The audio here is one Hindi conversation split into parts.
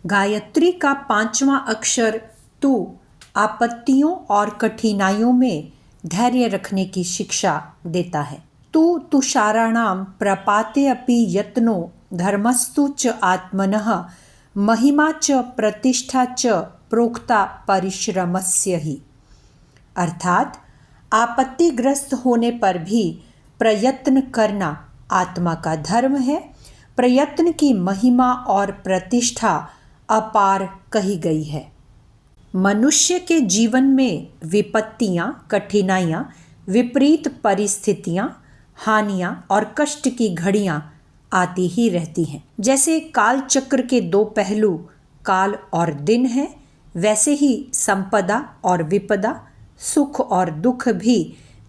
गायत्री का 5वां अक्षर तु आपत्तियों और कठिनाइयों में धैर्य रखने की शिक्षा देता है। तु तुषाराणाम प्रपाते अपि यत्नो धर्मस्तु च आत्मनः महिमा च प्रतिष्ठा च प्रोक्ता परिश्रमस्य ही। अर्थात आपत्तिग्रस्त होने पर भी प्रयत्न करना आत्मा का धर्म है। प्रयत्न की महिमा और प्रतिष्ठा अपार कही गई है। मनुष्य के जीवन में विपत्तियां, कठिनाइयां, विपरीत परिस्थितियां, हानियां और कष्ट की घड़ियां आती ही रहती हैं। जैसे काल चक्र के 2 पहलू काल और दिन हैं, वैसे ही संपदा और विपदा, सुख और दुख भी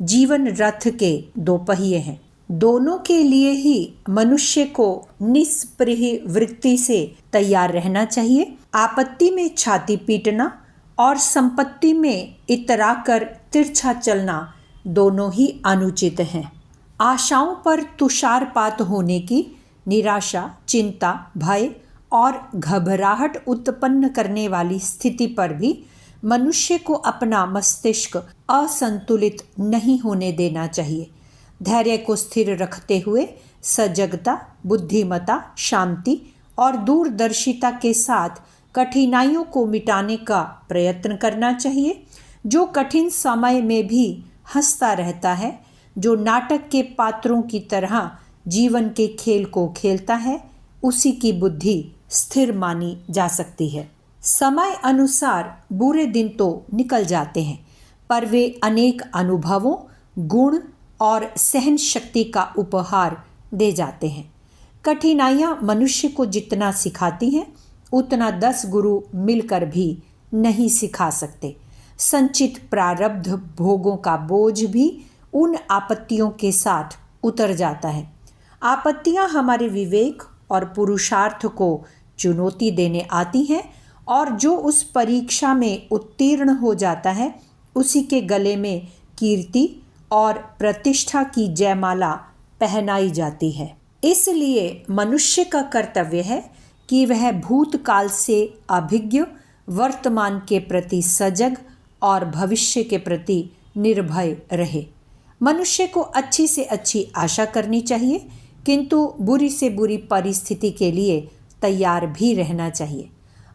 जीवन रथ के 2 पहिए हैं। दोनों के लिए ही मनुष्य को निस्पृह वृत्ति से तैयार रहना चाहिए। आपत्ति में छाती पीटना और संपत्ति में इतराकर तिरछा चलना दोनों ही अनुचित हैं। आशाओं पर तुषारपात होने की निराशा, चिंता, भय और घबराहट उत्पन्न करने वाली स्थिति पर भी मनुष्य को अपना मस्तिष्क असंतुलित नहीं होने देना चाहिए। धैर्य को स्थिर रखते हुए सजगता, बुद्धिमता, शांति और दूरदर्शिता के साथ कठिनाइयों को मिटाने का प्रयत्न करना चाहिए। जो कठिन समय में भी हंसता रहता है, जो नाटक के पात्रों की तरह जीवन के खेल को खेलता है, उसी की बुद्धि स्थिर मानी जा सकती है। समय अनुसार बुरे दिन तो निकल जाते हैं, पर वे अनेक अनुभवों, गुण और सहन शक्ति का उपहार दे जाते हैं। कठिनाइयाँ मनुष्य को जितना सिखाती हैं, उतना 10 गुरु मिलकर भी नहीं सिखा सकते। संचित प्रारब्ध भोगों का बोझ भी उन आपत्तियों के साथ उतर जाता है। आपत्तियाँ हमारे विवेक और पुरुषार्थ को चुनौती देने आती हैं और जो उस परीक्षा में उत्तीर्ण हो जाता है, उसी के गले में कीर्ति और प्रतिष्ठा की जयमाला पहनाई जाती है। इसलिए मनुष्य का कर्तव्य है कि वह भूतकाल से अभिज्ञ, वर्तमान के प्रति सजग और भविष्य के प्रति निर्भय रहे। मनुष्य को अच्छी से अच्छी आशा करनी चाहिए, किंतु बुरी से बुरी परिस्थिति के लिए तैयार भी रहना चाहिए।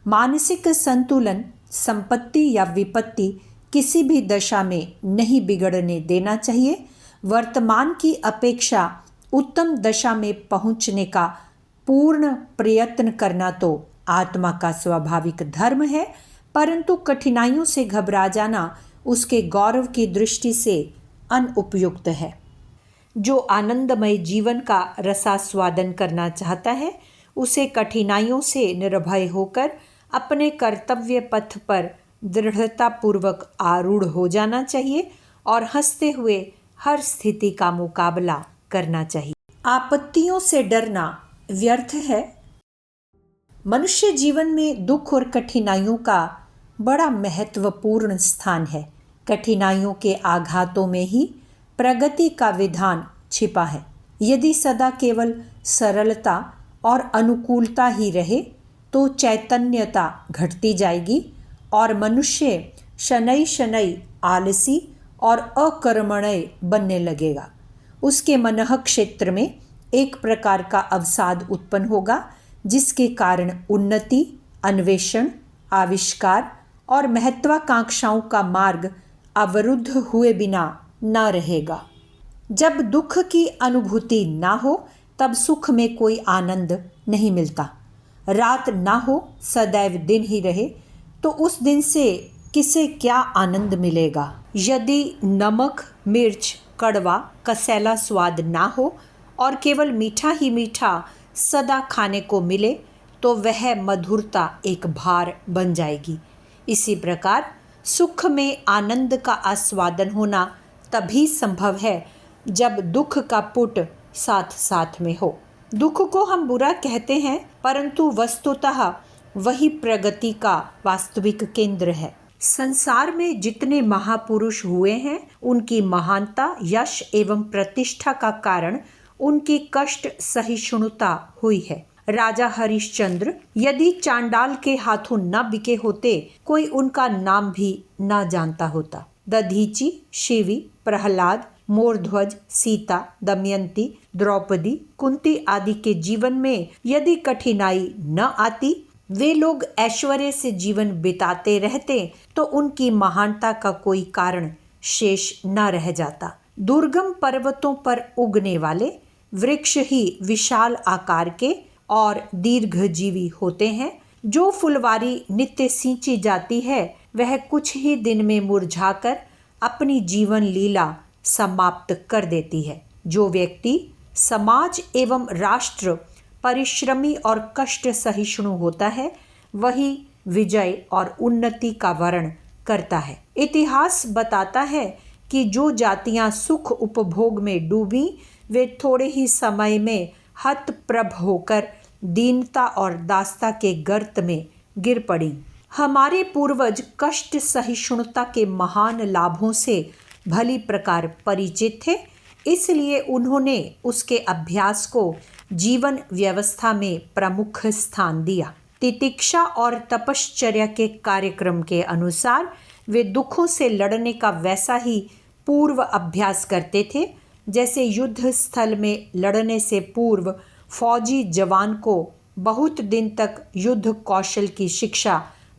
मानसिक संतुलन संपत्ति या विपत्ति किसी भी दशा में नहीं बिगड़ने देना चाहिए। वर्तमान की अपेक्षा उत्तम दशा में पहुंचने का पूर्ण प्रयत्न करना तो आत्मा का स्वाभाविक धर्म है, परंतु कठिनाइयों से घबरा जाना उसके गौरव की दृष्टि से अनुपयुक्त है। जो आनंदमय जीवन का रसास्वादन करना चाहता है, उसे कठिनाइयों से निर्भय होकर अपने कर्तव्य पथ पर दृढ़तापूर्वक आरूढ़ हो जाना चाहिए और हंसते हुए हर स्थिति का मुकाबला करना चाहिए। आपत्तियों से डरना व्यर्थ है। मनुष्य जीवन में दुख और कठिनाइयों का बड़ा महत्वपूर्ण स्थान है। कठिनाइयों के आघातों में ही प्रगति का विधान छिपा है। यदि सदा केवल सरलता और अनुकूलता ही रहे तो चैतन्यता घटती जाएगी और मनुष्य शनै शनै आलसी और अकर्मण्य बनने लगेगा। उसके मनः क्षेत्र में एक प्रकार का अवसाद उत्पन्न होगा, जिसके कारण उन्नति, अन्वेषण, आविष्कार और महत्वाकांक्षाओं का मार्ग अवरुद्ध हुए बिना न रहेगा। जब दुख की अनुभूति ना हो, तब सुख में कोई आनंद नहीं मिलता। रात ना हो, सदैव दिन ही रहे, तो उस दिन से किसे क्या आनंद मिलेगा। यदि नमक, मिर्च, कड़वा, कसैला स्वाद ना हो और केवल मीठा ही मीठा सदा खाने को मिले, तो वह मधुरता एक भार बन जाएगी। इसी प्रकार सुख में आनंद का आस्वादन होना तभी संभव है जब दुख का पुट साथ साथ में हो। दुख को हम बुरा कहते हैं, परंतु वस्तुतः वही प्रगति का वास्तविक केंद्र है। संसार में जितने महापुरुष हुए हैं, उनकी महानता, यश एवं प्रतिष्ठा का कारण उनकी कष्ट सहिष्णुता हुई है। राजा हरिश्चंद्र यदि चांडाल के हाथों न बिके होते, कोई उनका नाम भी न जानता होता। दधीची, शिवी, प्रहलाद, मोरध्वज, सीता, दमयंती, द्रौपदी, कुंती आदि के जीवन में यदि कठिनाई न आती, वे लोग ऐश्वर्य से जीवन बिताते रहते, तो उनकी महानता का कोई कारण शेष न रह जाता। दुर्गम पर्वतों पर उगने वाले वृक्ष ही विशाल आकार के और दीर्घजीवी होते हैं। जो फुलवारी नित्य सींची जाती है, वह कुछ ही दिन में मुरझाकर अपनी जीवन लीला समाप्त कर देती है। जो व्यक्ति समाज एवं राष्ट्र परिश्रमी और कष्ट सहिष्णु होता है, वही विजय और उन्नति का वर्ण करता है। इतिहास बताता है कि जो जातियां सुख उपभोग में डूबी, वे थोड़े ही समय में हतप्रभ होकर दीनता और दास्ता के गर्त में गिर पड़ी। हमारे पूर्वज कष्ट सहिष्णुता के महान लाभों से भली प्रकार परिचित थे, इसलिए उन्होंने उसके अभ्यास को जीवन व्यवस्था में प्रमुख स्थान दिया। तितिक्षा और तपश्चर्या के कार्यक्रम के अनुसार वे दुखों से लड़ने का वैसा ही पूर्व अभ्यास करते थे, जैसे युद्ध स्थल में लड़ने से पूर्व फौजी जवान को बहुत दिन तक युद्ध कौशल की शिक्षा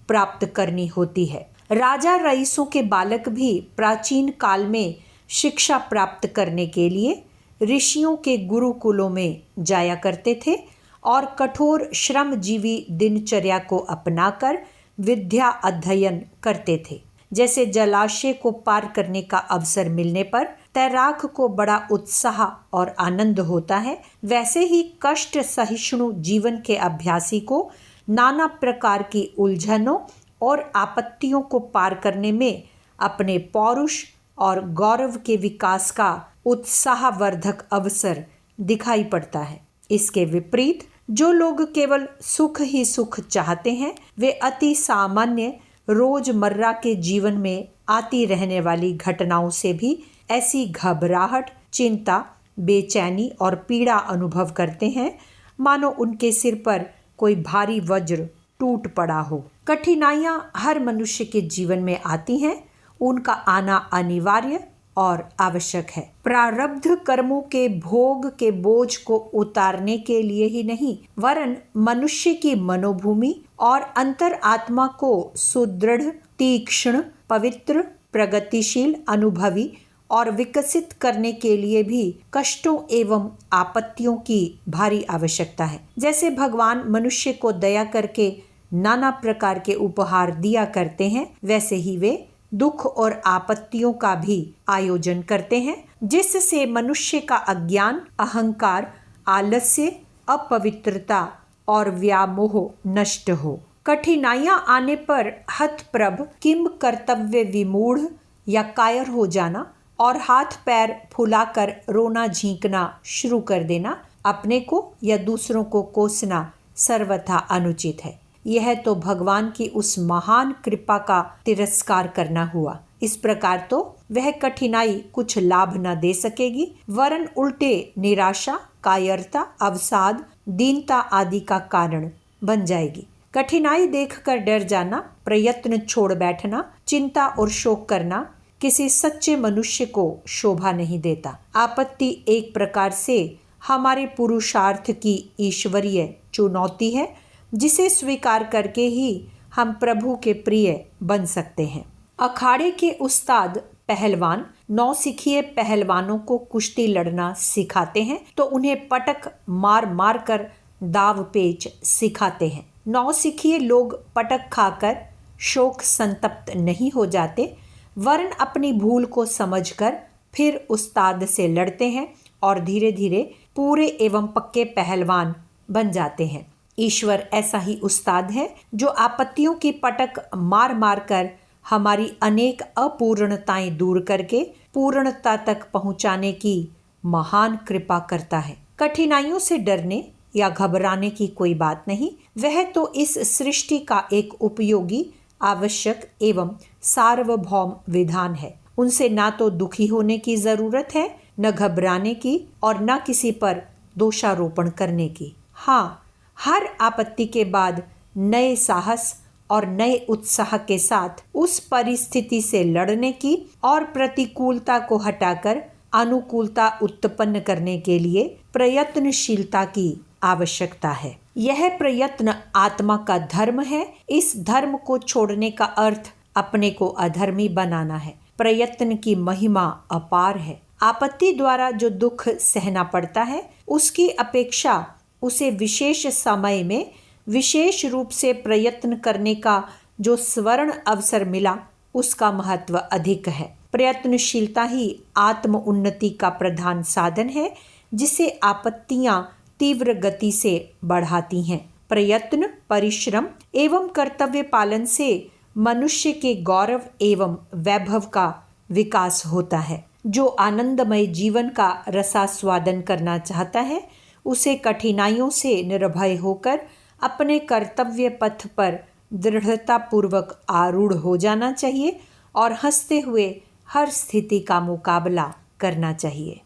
प्राप्त करनी होती है। राजा रईसों के बालक भी प्राचीन काल में शिक्षा प्राप्त करने के लिए ऋषियों के गुरुकुलों में जाया करते थे और कठोर श्रमजीवी दिनचर्या को अपनाकर विद्या अध्ययन करते थे। जैसे जलाशय को पार करने का अवसर मिलने पर तैराक को बड़ा उत्साह और आनंद होता है, वैसे ही कष्ट सहिष्णु जीवन के अभ्यासी को नाना प्रकार की उलझनों और आपत्तियों को पार करने में अपने पौरुष और गौरव के विकास का उत्साहवर्धक अवसर दिखाई पड़ता है। इसके विपरीत जो लोग केवल सुख ही सुख चाहते हैं, वे अति सामान्य रोजमर्रा के जीवन में आती रहने वाली घटनाओं से भी ऐसी घबराहट, चिंता, बेचैनी और पीड़ा अनुभव करते हैं, मानो उनके सिर पर कोई भारी वज्र टूट पड़ा हो। कठिनाइयाँ हर मनुष्य के जीवन में आती हैं, उनका आना अनिवार्य और आवश्यक है। प्रारब्ध कर्मों के भोग के बोझ को उतारने के लिए ही नहीं, वरन मनुष्य की मनोभूमि और अंतर आत्मा को सुदृढ़, तीक्ष्ण, पवित्र, प्रगतिशील, अनुभवी और विकसित करने के लिए भी कष्टों एवं आपत्तियों की भारी आवश्यकता है। जैसे भगवान मनुष्य को दया करके नाना प्रकार के उपहार दिया करते हैं, वैसे ही वे दुख और आपत्तियों का भी आयोजन करते हैं, जिससे मनुष्य का अज्ञान, अहंकार, आलस्य, अपवित्रता और व्यामोह नष्ट हो। कठिनाइयां आने पर हतप्रभ, किम कर्तव्य विमूढ़ या कायर हो जाना और हाथ पैर फुलाकर रोना झींकना शुरू कर देना, अपने को या दूसरों को कोसना सर्वथा अनुचित है। यह तो भगवान की उस महान कृपा का तिरस्कार करना हुआ। इस प्रकार तो वह कठिनाई कुछ लाभ न दे सकेगी, वरन उल्टे निराशा, कायरता, अवसाद, दीनता आदि का कारण बन जाएगी। कठिनाई देखकर डर जाना, प्रयत्न छोड़ बैठना, चिंता और शोक करना किसी सच्चे मनुष्य को शोभा नहीं देता। आपत्ति एक प्रकार से हमारे पुरुषार्थ की ईश्वरीय चुनौती है, जिसे स्वीकार करके ही हम प्रभु के प्रिय बन सकते हैं। अखाड़े के उस्ताद पहलवान नौसिखिए पहलवानों को कुश्ती लड़ना सिखाते हैं, तो उन्हें पटक मार मार कर दाव पेच सिखाते हैं। नौसिखिए लोग पटक खाकर शोक संतप्त नहीं हो जाते, वरन अपनी भूल को समझकर फिर उस्ताद से लड़ते हैं और धीरे धीरे पूरे एवं पक्के पहलवान बन जाते हैं। ईश्वर ऐसा ही उस्ताद है, जो आपत्तियों की पटक मार मार कर हमारी अनेक अपूर्णताएं दूर करके पूर्णता तक पहुंचाने की महान कृपा करता है। कठिनाइयों से डरने या घबराने की कोई बात नहीं, वह तो इस सृष्टि का एक उपयोगी, आवश्यक एवं सार्वभौम विधान है। उनसे ना तो दुखी होने की जरूरत है, न घबराने की और न किसी पर दोषारोपण करने की। हाँ, हर आपत्ति के बाद नए साहस और नए उत्साह के साथ उस परिस्थिति से लड़ने की और प्रतिकूलता को हटाकर अनुकूलता उत्पन्न करने के लिए प्रयत्नशीलता की आवश्यकता है। यह प्रयत्न आत्मा का धर्म है। इस धर्म को छोड़ने का अर्थ अपने को अधर्मी बनाना है। प्रयत्न की महिमा अपार है। आपत्ति द्वारा जो दुख सहना पड़ता है, उसकी अपेक्षा उसे विशेष समय में विशेष रूप से प्रयत्न करने का जो स्वर्ण अवसर मिला, उसका महत्व अधिक है। प्रयत्नशीलता ही आत्म उन्नति का प्रधान साधन है, जिसे आपत्तियां तीव्र गति से बढ़ाती हैं। प्रयत्न, परिश्रम एवं कर्तव्य पालन से मनुष्य के गौरव एवं वैभव का विकास होता है। जो आनंदमय जीवन का रसास्वादन करना चाहता है, उसे कठिनाइयों से निर्भय होकर अपने कर्तव्य पथ पर दृढ़तापूर्वक आरूढ़ हो जाना चाहिए और हंसते हुए हर स्थिति का मुकाबला करना चाहिए।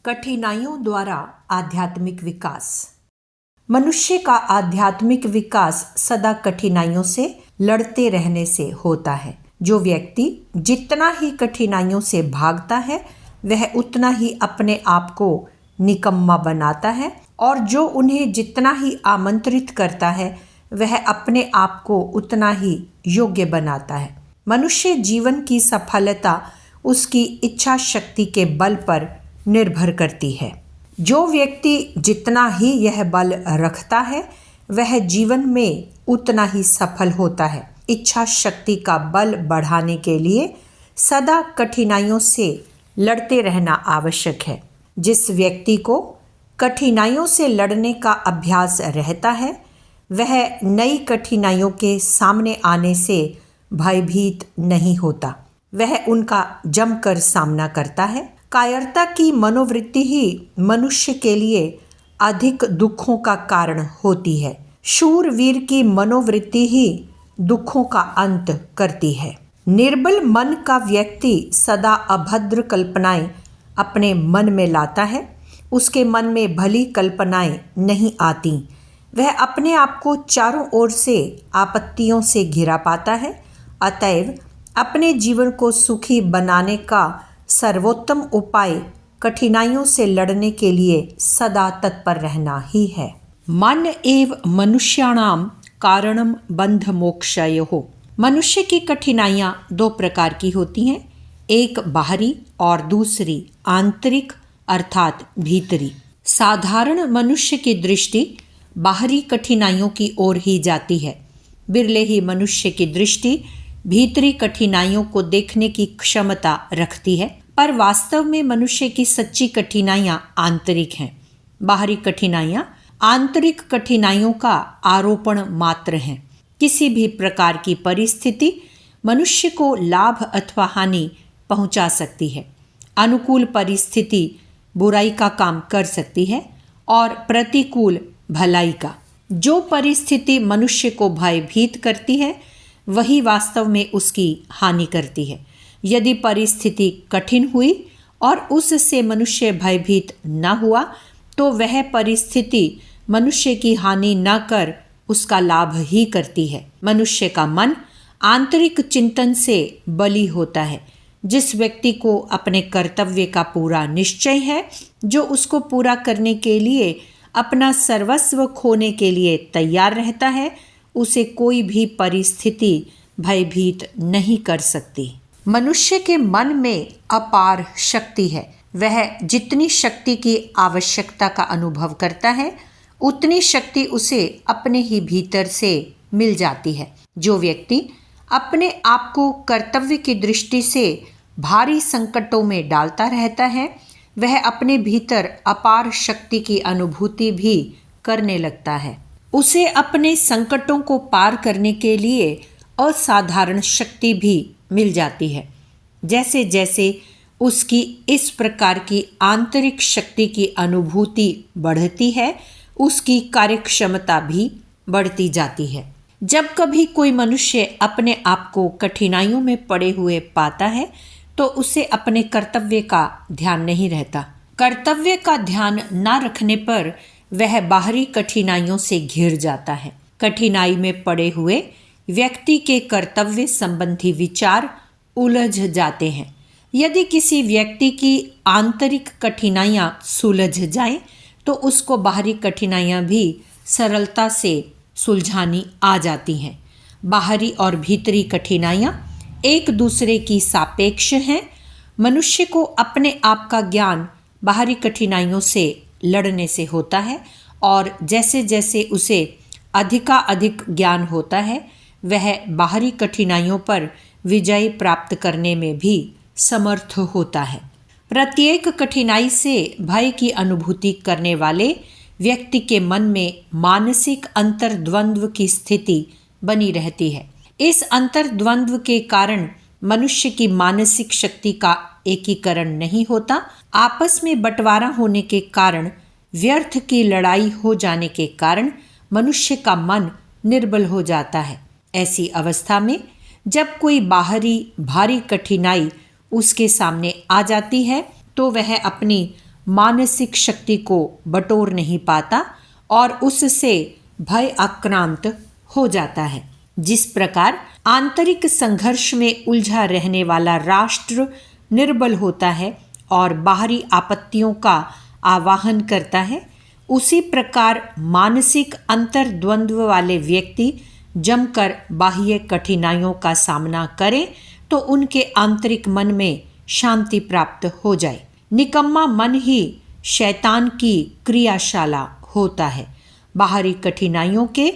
कठिनाइयों द्वारा आध्यात्मिक विकास। मनुष्य का आध्यात्मिक विकास सदा कठिनाइयों से लड़ते रहने से होता है। जो व्यक्ति जितना ही कठिनाइयों से भागता है, वह उतना ही अपने आप को निकम्मा बनाता है, और जो उन्हें जितना ही आमंत्रित करता है, वह अपने आप को उतना ही योग्य बनाता है। मनुष्य जीवन की सफलता उसकी इच्छा शक्ति के बल पर निर्भर करती है। जो व्यक्ति जितना ही यह बल रखता है, वह जीवन में उतना ही सफल होता है। इच्छा शक्ति का बल बढ़ाने के लिए सदा कठिनाइयों से लड़ते रहना आवश्यक है। जिस व्यक्ति को कठिनाइयों से लड़ने का अभ्यास रहता है, वह नई कठिनाइयों के सामने आने से भयभीत नहीं होता। वह उनका जमकर सामना करता है। कायरता की मनोवृत्ति ही मनुष्य के लिए अधिक दुखों का कारण होती है। शूरवीर की मनोवृत्ति ही दुखों का अंत करती है। निर्बल मन का व्यक्ति सदा अभद्र कल्पनाएं अपने मन में लाता है। उसके मन में भली कल्पनाएं नहीं आती। वह अपने आप को चारों ओर से आपत्तियों से घिरा पाता है। अतएव अपने जीवन को सुखी बनाने का सर्वोत्तम उपाय कठिनाइयों से लड़ने के लिए सदा तत्पर रहना ही है। मन एव मनुष्याणाम कारणम बंध मोक्षयोः। मनुष्य की कठिनाइयाँ दो प्रकार की होती हैं, एक बाहरी और दूसरी आंतरिक अर्थात भीतरी। साधारण मनुष्य की दृष्टि बाहरी कठिनाइयों की ओर ही जाती है। बिरले ही मनुष्य की दृष्टि भीतरी कठिनाइयों को देखने की क्षमता रखती है। पर वास्तव में मनुष्य की सच्ची कठिनाइयाँ आंतरिक हैं। बाहरी कठिनाइयाँ आंतरिक कठिनाइयों का आरोपण मात्र हैं। किसी भी प्रकार की परिस्थिति मनुष्य को लाभ अथवा हानि पहुंचा सकती है। अनुकूल परिस्थिति बुराई का काम कर सकती है और प्रतिकूल भलाई का। जो परिस्थिति मनुष्य को भयभीत करती है, वही वास्तव में उसकी हानि करती है। यदि परिस्थिति कठिन हुई और उससे मनुष्य भयभीत न हुआ, तो वह परिस्थिति मनुष्य की हानि न कर उसका लाभ ही करती है। मनुष्य का मन आंतरिक चिंतन से बली होता है। जिस व्यक्ति को अपने कर्तव्य का पूरा निश्चय है, जो उसको पूरा करने के लिए अपना सर्वस्व खोने के लिए तैयार रहता है, उसे कोई भी परिस्थिति भयभीत नहीं कर सकती। मनुष्य के मन में अपार शक्ति है। वह जितनी शक्ति की आवश्यकता का अनुभव करता है, उतनी शक्ति उसे अपने ही भीतर से मिल जाती है। जो व्यक्ति अपने आप को कर्तव्य की दृष्टि से भारी संकटों में डालता रहता है, वह अपने भीतर अपार शक्ति की अनुभूति भी करने लगता है। उसे अपने संकटों को पार करने के लिए असाधारण शक्ति भी मिल जाती है। जैसे जैसे उसकी इस प्रकार की आंतरिक शक्ति की अनुभूति बढ़ती है, उसकी कार्यक्षमता भी बढ़ती जाती है। जब कभी कोई मनुष्य अपने आप को कठिनाइयों में पड़े हुए पाता है, तो उसे अपने कर्तव्य का ध्यान नहीं रहता। कर्तव्य का ध्यान न रखने पर वह बाहरी कठिनाइयों से घिर जाता है। कठिनाई में पड़े हुए व्यक्ति के कर्तव्य संबंधी विचार उलझ जाते हैं। यदि किसी व्यक्ति की आंतरिक कठिनाइयां सुलझ जाएं, तो उसको बाहरी कठिनाइयां भी सरलता से सुलझानी आ जाती हैं। बाहरी और भीतरी कठिनाइयां एक दूसरे की सापेक्ष हैं। मनुष्य को अपने आप का ज्ञान बाहरी कठिनाइयों से लड़ने से होता है, और जैसे जैसे उसे अधिक ज्ञान होता है, वह बाहरी कठिनाइयों पर विजय प्राप्त करने में भी समर्थ होता है। प्रत्येक कठिनाई से भय की अनुभूति करने वाले व्यक्ति के मन में मानसिक अंतर्द्वंद्व की स्थिति बनी रहती है। इस अंतर्द्वंद्व के कारण मनुष्य की मानसिक शक्ति का एकीकरण नहीं होता। आपस में बंटवारा होने के कारण, व्यर्थ की लड़ाई हो जाने के कारण मनुष्य का मन निर्बल हो जाता है। ऐसी अवस्था में जब कोई बाहरी भारी कठिनाई उसके सामने आ जाती है, तो वह अपनी मानसिक शक्ति को बटोर नहीं पाता और उससे भय आक्रांत हो जाता है। जिस प्रकार आंतरिक संघर्ष में उलझा रहने वाला राष्ट्र निर्बल होता है और बाहरी आपत्तियों का आवाहन करता है, उसी प्रकार मानसिक अंतर्द्वंद्व वाले व्यक्ति जमकर बाह्य कठिनाइयों का सामना करें तो उनके आंतरिक मन में शांति प्राप्त हो जाए। निकम्मा मन ही शैतान की क्रियाशाला होता है। बाहरी कठिनाइयों के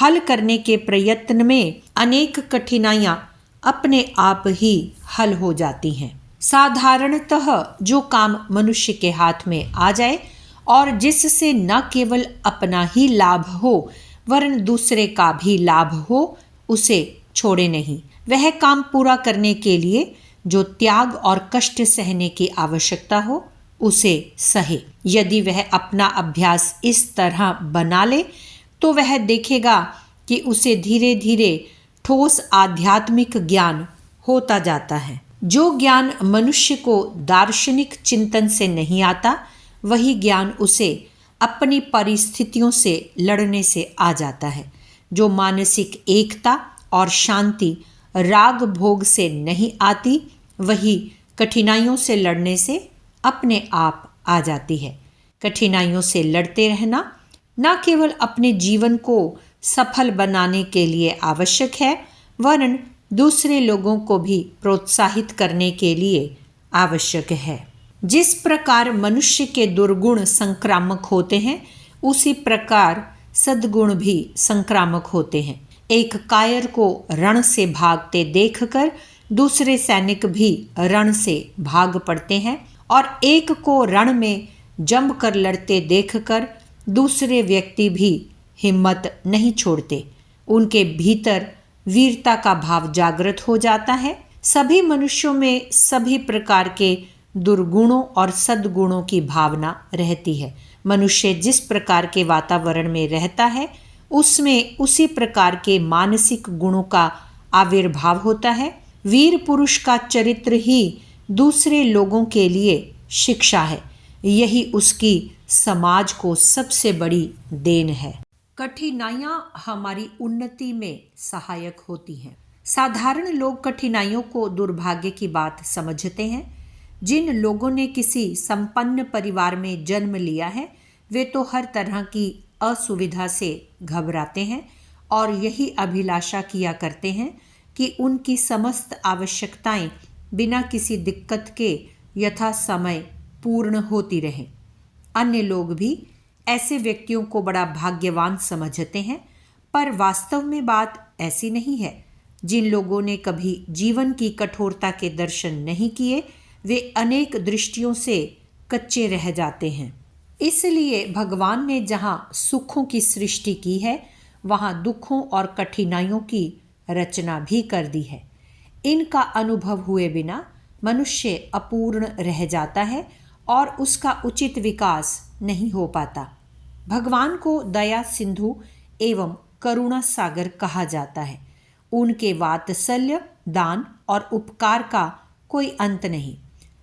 हल करने के प्रयत्न में अनेक कठिनाइयां अपने आप ही हल हो जाती हैं। साधारणतः जो काम मनुष्य के हाथ में आ जाए और जिससे न केवल अपना ही लाभ हो वरन दूसरे का भी लाभ हो, उसे छोड़े नहीं। वह काम पूरा करने के लिए जो त्याग और कष्ट सहने की आवश्यकता हो, उसे सहे। यदि वह अपना अभ्यास इस तरह बना ले तो वह देखेगा कि उसे धीरे धीरे ठोस आध्यात्मिक ज्ञान होता जाता है। जो ज्ञान मनुष्य को दार्शनिक चिंतन से नहीं आता, वही ज्ञान उसे अपनी परिस्थितियों से लड़ने से आ जाता है। जो मानसिक एकता और शांति राग भोग से नहीं आती, वही कठिनाइयों से लड़ने से अपने आप आ जाती है। कठिनाइयों से लड़ते रहना न केवल अपने जीवन को सफल बनाने के लिए आवश्यक है, वरन दूसरे लोगों को भी प्रोत्साहित करने के लिए आवश्यक है। जिस प्रकार मनुष्य के दुर्गुण संक्रामक होते हैं, उसी प्रकार सद्गुण भी संक्रामक होते हैं। एक कायर को रण से भागते देखकर दूसरे सैनिक भी रण से भाग पड़ते हैं, और एक को रण में जमकर लड़ते देखकर दूसरे व्यक्ति भी हिम्मत नहीं छोड़ते। उनके भीतर वीरता का भाव जागृत हो जाता है। सभी मनुष्यों में सभी प्रकार के दुर्गुणों और सद्गुणों की भावना रहती है। मनुष्य जिस प्रकार के वातावरण में रहता है, उसमें उसी प्रकार के मानसिक गुणों का आविर्भाव होता है। वीर पुरुष का चरित्र ही दूसरे लोगों के लिए शिक्षा है। यही उसकी समाज को सबसे बड़ी देन है। कठिनाइयाँ हमारी उन्नति में सहायक होती हैं। साधारण लोग कठिनाइयों को दुर्भाग्य की बात समझते हैं। जिन लोगों ने किसी संपन्न परिवार में जन्म लिया है, वे तो हर तरह की असुविधा से घबराते हैं और यही अभिलाषा किया करते हैं कि उनकी समस्त आवश्यकताएं बिना किसी दिक्कत के यथा समय पूर्ण होती रहें। अन्य लोग भी ऐसे व्यक्तियों को बड़ा भाग्यवान समझते हैं, पर वास्तव में बात ऐसी नहीं है। जिन लोगों ने कभी जीवन की कठोरता के दर्शन नहीं किए, वे अनेक दृष्टियों से कच्चे रह जाते हैं। इसलिए भगवान ने जहाँ सुखों की सृष्टि की है, वहाँ दुखों और कठिनाइयों की रचना भी कर दी है। इनका अनुभव हुए बिना मनुष्य अपूर्ण रह जाता है और उसका उचित विकास नहीं हो पाता। भगवान को दया सिंधु एवं करुणा सागर कहा जाता है। उनके वात्सल्य, दान और उपकार का कोई अंत नहीं।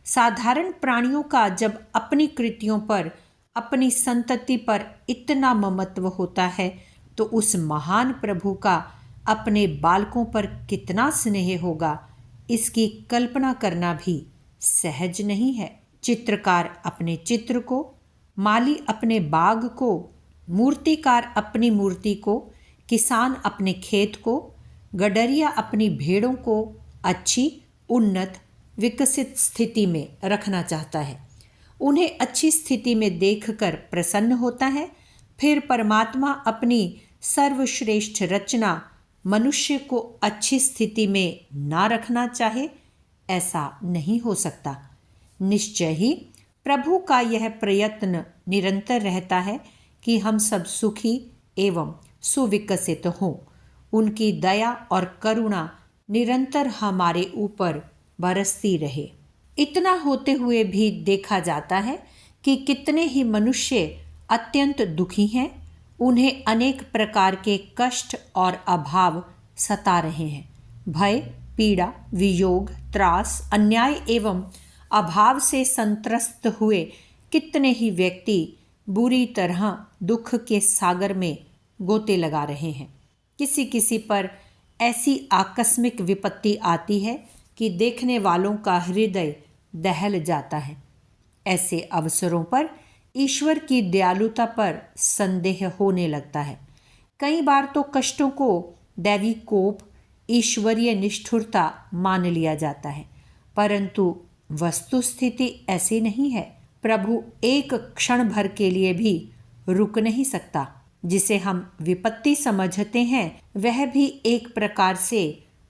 साधारण प्राणियों का जब अपनी कृतियों पर अपनी संतति पर इतना ममत्व होता है तो उस महान प्रभु का अपने बालकों पर कितना स्नेह होगा, इसकी कल्पना करना भी सहज नहीं है। चित्रकार अपने चित्र को, माली अपने बाग को, मूर्तिकार अपनी मूर्ति को, किसान अपने खेत को, गडरिया अपनी भेड़ों को अच्छी, उन्नत, विकसित स्थिति में रखना चाहता है। उन्हें अच्छी स्थिति में देखकर प्रसन्न होता है। फिर परमात्मा अपनी सर्वश्रेष्ठ रचना मनुष्य को अच्छी स्थिति में ना रखना चाहे, ऐसा नहीं हो सकता। निश्चय ही प्रभु का यह प्रयत्न निरंतर रहता है कि हम सब सुखी एवं सुविकसित हों। उनकी दया और करुणा निरंतर हमारे ऊपर बरसती रहे। इतना होते हुए भी देखा जाता है कि कितने ही मनुष्य अत्यंत दुखी हैं। उन्हें अनेक प्रकार के कष्ट और अभाव सता रहे हैं। भय, पीड़ा, वियोग, त्रास, अन्याय एवं अभाव से संत्रस्त हुए कितने ही व्यक्ति बुरी तरह दुख के सागर में गोते लगा रहे हैं। किसी किसी पर ऐसी आकस्मिक विपत्ति आती है कि देखने वालों का हृदय दहल जाता है। ऐसे अवसरों पर ईश्वर की दयालुता पर संदेह होने लगता है। कई बार तो कष्टों को दैवी कोप, ईश्वरीय निष्ठुरता मान लिया जाता है, परंतु वस्तुस्थिति ऐसी नहीं है। प्रभु एक क्षण भर के लिए भी रुक नहीं सकता। जिसे हम विपत्ति समझते हैं वह भी एक प्रकार से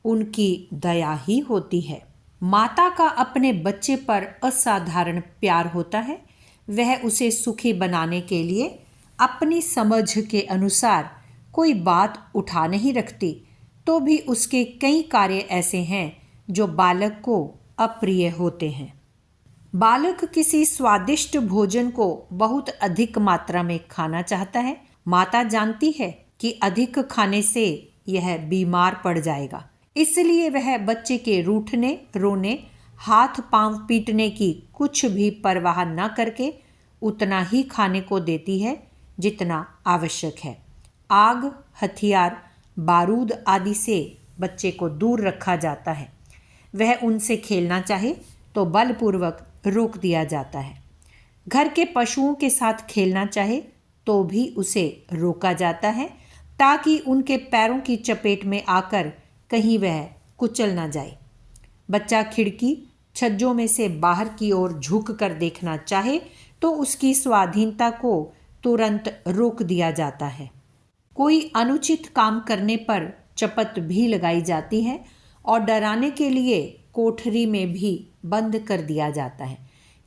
उनकी दया ही होती है। माता का अपने बच्चे पर असाधारण प्यार होता है। वह उसे सुखी बनाने के लिए अपनी समझ के अनुसार कोई बात उठा नहीं रखती, तो भी उसके कई कार्य ऐसे हैं जो बालक को अप्रिय होते हैं। बालक किसी स्वादिष्ट भोजन को बहुत अधिक मात्रा में खाना चाहता है। माता जानती है कि अधिक खाने से यह बीमार पड़ जाएगा, इसलिए वह बच्चे के रूठने, रोने, हाथ पांव पीटने की कुछ भी परवाह न करके उतना ही खाने को देती है जितना आवश्यक है। आग, हथियार, बारूद आदि से बच्चे को दूर रखा जाता है। वह उनसे खेलना चाहे तो बलपूर्वक रोक दिया जाता है। घर के पशुओं के साथ खेलना चाहे तो भी उसे रोका जाता है, ताकि उनके पैरों की चपेट में आकर कहीं वह कुचल ना जाए। बच्चा खिड़की, छज्जों में से बाहर की ओर झुक कर देखना चाहे तो उसकी स्वाधीनता को तुरंत रोक दिया जाता है। कोई अनुचित काम करने पर चपत भी लगाई जाती है और डराने के लिए कोठरी में भी बंद कर दिया जाता है।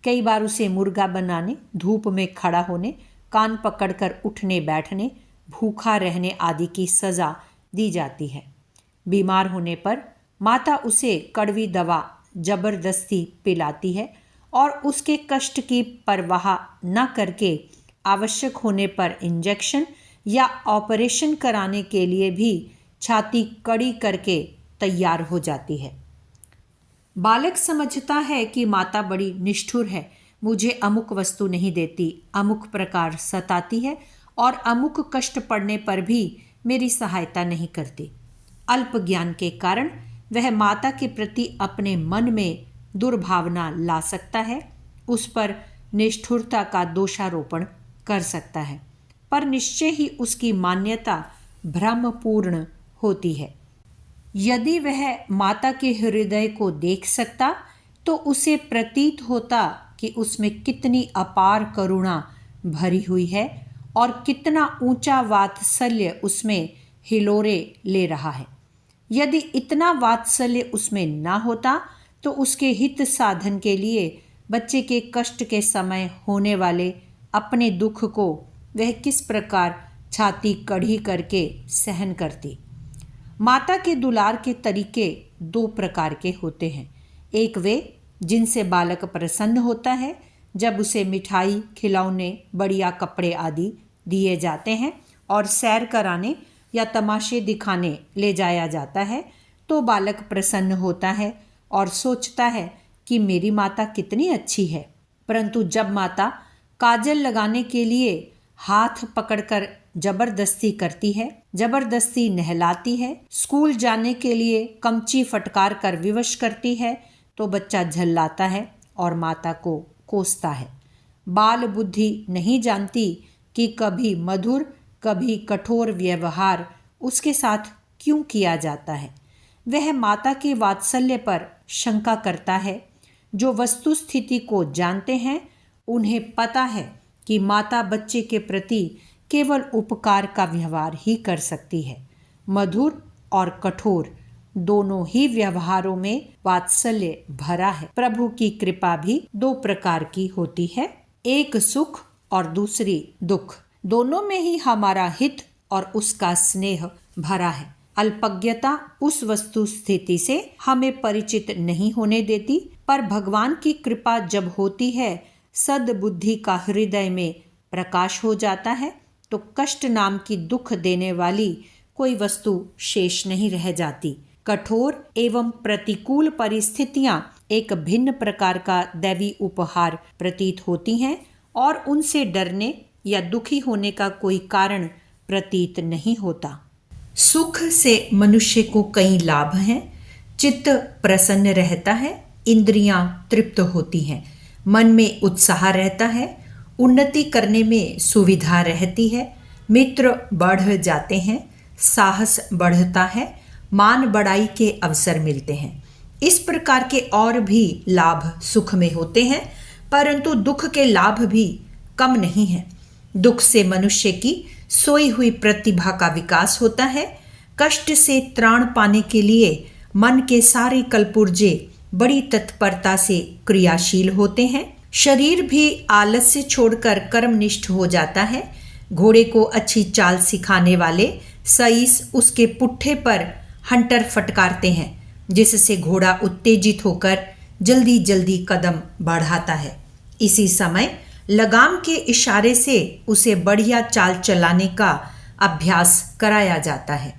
कई बार उसे मुर्गा बनाने, धूप में खड़ा होने, कान पकड़कर उठने बैठने, भूखा रहने आदि की सज़ा दी जाती है। बीमार होने पर माता उसे कड़वी दवा जबरदस्ती पिलाती है और उसके कष्ट की परवाह न करके आवश्यक होने पर इंजेक्शन या ऑपरेशन कराने के लिए भी छाती कड़ी करके तैयार हो जाती है। बालक समझता है कि माता बड़ी निष्ठुर है, मुझे अमुक वस्तु नहीं देती, अमुक प्रकार सताती है और अमुक कष्ट पड़ने पर भी मेरी सहायता नहीं करती। अल्प ज्ञान के कारण वह माता के प्रति अपने मन में दुर्भावना ला सकता है, उस पर निष्ठुरता का दोषारोपण कर सकता है, पर निश्चय ही उसकी मान्यता भ्रमपूर्ण होती है। यदि वह माता के हृदय को देख सकता तो उसे प्रतीत होता कि उसमें कितनी अपार करुणा भरी हुई है और कितना ऊंचा वात्सल्य उसमें हिलोरे ले रहा है। यदि इतना वात्सल्य उसमें ना होता तो उसके हित साधन के लिए बच्चे के कष्ट के समय होने वाले अपने दुख को वह किस प्रकार छाती कड़ी करके सहन करती। माता के दुलार के तरीके दो प्रकार के होते हैं। एक वे जिनसे बालक प्रसन्न होता है, जब उसे मिठाई, खिलौने, बढ़िया कपड़े आदि दिए जाते हैं और सैर कराने या तमाशे दिखाने ले जाया जाता है तो बालक प्रसन्न होता है और सोचता है कि मेरी माता कितनी अच्छी है। परंतु जब माता काजल लगाने के लिए हाथ पकड़कर जबरदस्ती करती है, जबरदस्ती नहलाती है, स्कूल जाने के लिए कमची फटकार कर विवश करती है तो बच्चा झल्लाता है और माता को कोसता है। बाल बुद्धि नहीं जानती कि कभी मधुर कभी कठोर व्यवहार उसके साथ क्यों किया जाता है। वह माता के वात्सल्य पर शंका करता है। जो वस्तु स्थिति को जानते हैं उन्हें पता है कि माता बच्चे के प्रति केवल उपकार का व्यवहार ही कर सकती है। मधुर और कठोर दोनों ही व्यवहारों में वात्सल्य भरा है। प्रभु की कृपा भी दो प्रकार की होती है, एक सुख और दूसरी दुख। दोनों में ही हमारा हित और उसका स्नेह भरा है। अल्पज्ञता उस वस्तु स्थिति से हमें परिचित नहीं होने देती, पर भगवान की कृपा जब होती है, सद्बुद्धि का हृदय में प्रकाश हो जाता है, तो कष्ट नाम की दुख देने वाली कोई वस्तु शेष नहीं रह जाती। कठोर एवं प्रतिकूल परिस्थितियां एक भिन्न प्रकार का दैवी उपहार प्रतीत होती हैं और उनसे डरने या दुखी होने का कोई कारण प्रतीत नहीं होता। सुख से मनुष्य को कई लाभ हैं। चित्त प्रसन्न रहता है, इंद्रियां तृप्त होती हैं, मन में उत्साह रहता है, उन्नति करने में सुविधा रहती है, मित्र बढ़ जाते हैं, साहस बढ़ता है, मान बढ़ाई के अवसर मिलते हैं। इस प्रकार के और भी लाभ सुख में होते हैं, परंतु दुख के लाभ भी कम नहीं हैं। दुख से मनुष्य की सोई हुई प्रतिभा का विकास होता है। कष्ट से त्राण पाने के लिए मन के सारे कलपुर्जे बड़ी तत्परता से क्रियाशील होते हैं। शरीर भी आलस्य छोड़कर कर्मनिष्ठ हो जाता है। घोड़े को अच्छी चाल सिखाने वाले सईस उसके पुट्ठे पर हंटर फटकारते हैं, जिससे घोड़ा उत्तेजित होकर जल्दी जल्दी कदम बढ़ाता है। इसी समय लगाम के इशारे से उसे बढ़िया चाल चलाने का अभ्यास कराया जाता है।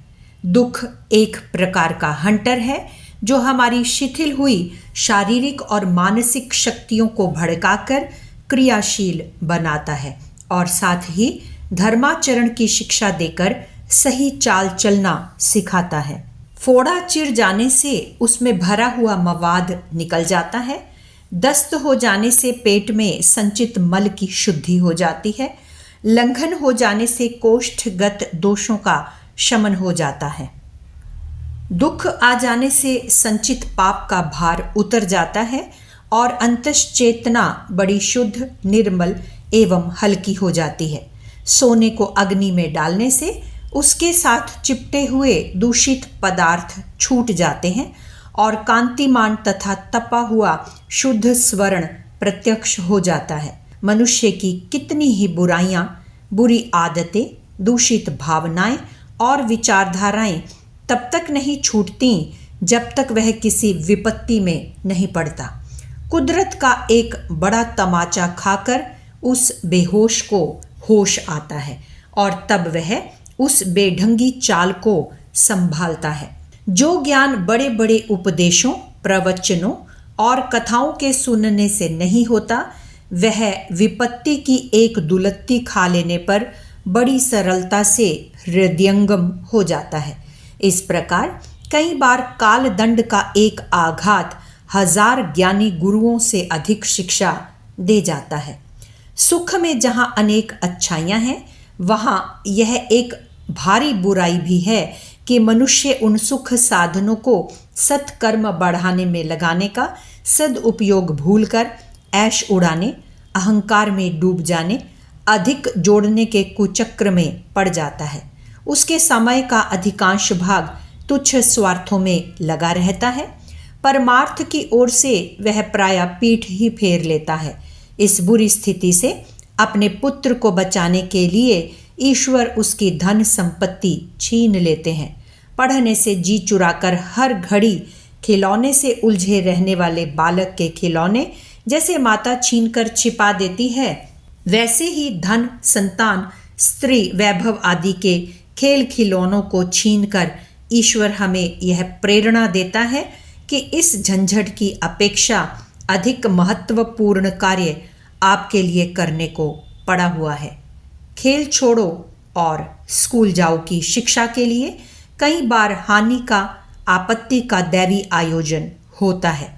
दुख एक प्रकार का हंटर है जो हमारी शिथिल हुई शारीरिक और मानसिक शक्तियों को भड़काकर क्रियाशील बनाता है और साथ ही धर्माचरण की शिक्षा देकर सही चाल चलना सिखाता है। फोड़ा चिर जाने से उसमें भरा हुआ मवाद निकल जाता है। दस्त हो जाने से पेट में संचित मल की शुद्धि हो जाती है। लंघन हो जाने से कोष्ठगत दोषों का शमन हो जाता है। दुख आ जाने से संचित पाप का भार उतर जाता है और अंतश्चेतना बड़ी शुद्ध, निर्मल एवं हल्की हो जाती है। सोने को अग्नि में डालने से उसके साथ चिपटे हुए दूषित पदार्थ छूट जाते हैं और कांतिमान तथा तपा हुआ शुद्ध स्वर्ण प्रत्यक्ष हो जाता है। मनुष्य की कितनी ही बुराइयां, बुरी आदतें, दूषित भावनाएं और विचारधाराएं तब तक नहीं छूटती जब तक वह किसी विपत्ति में नहीं पड़ता। कुदरत का एक बड़ा तमाचा खाकर उस बेहोश को होश आता है और तब वह उस बेढंगी चाल को संभालता है। जो ज्ञान बड़े बड़े उपदेशों, प्रवचनों और कथाओं के सुनने से नहीं होता, वह विपत्ति की एक दुलत्ती खा लेने पर बड़ी सरलता से हृदयंगम हो जाता है। इस प्रकार कई बार काल दंड का एक आघात 1000 ज्ञानी गुरुओं से अधिक शिक्षा दे जाता है। सुख में जहाँ अनेक अच्छाइयाँ हैं, वहाँ यह एक भारी बुराई भी है कि मनुष्य उन सुख साधनों को सत्कर्म बढ़ाने में लगाने का सदुपयोग भूलकर ऐश उड़ाने, अहंकार में डूब जाने, अधिक जोड़ने के कुचक्र में पड़ जाता है। उसके समय का अधिकांश भाग तुच्छ स्वार्थों में लगा रहता है। परमार्थ की ओर से वह प्रायः पीठ ही फेर लेता है। इस बुरी स्थिति से अपने पुत्र को बचाने के लिए ईश्वर उसकी धन संपत्ति छीन लेते हैं। पढ़ने से जी चुराकर हर घड़ी खिलौने से उलझे रहने वाले बालक के खिलौने जैसे माता छीनकर छिपा देती है, वैसे ही धन, संतान, स्त्री, वैभव आदि के खेल खिलौनों को छीनकर ईश्वर हमें यह प्रेरणा देता है कि इस झंझट की अपेक्षा अधिक महत्वपूर्ण कार्य आपके लिए करने को पड़ा हुआ है। खेल छोड़ो और स्कूल जाओ की शिक्षा के लिए कई बार हानि का, आपत्ति का दैवी आयोजन होता है।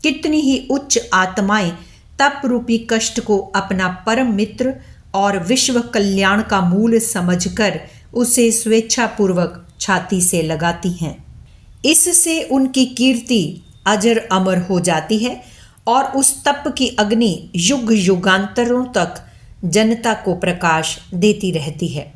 कितनी ही उच्च आत्माएं तप रूपी कष्ट को अपना परम मित्र और विश्व कल्याण का मूल समझकर उसे स्वेच्छापूर्वक छाती से लगाती हैं। इससे उनकी कीर्ति अजर अमर हो जाती है और उस तप की अग्नि युग युगांतरों तक जनता को प्रकाश देती रहती है।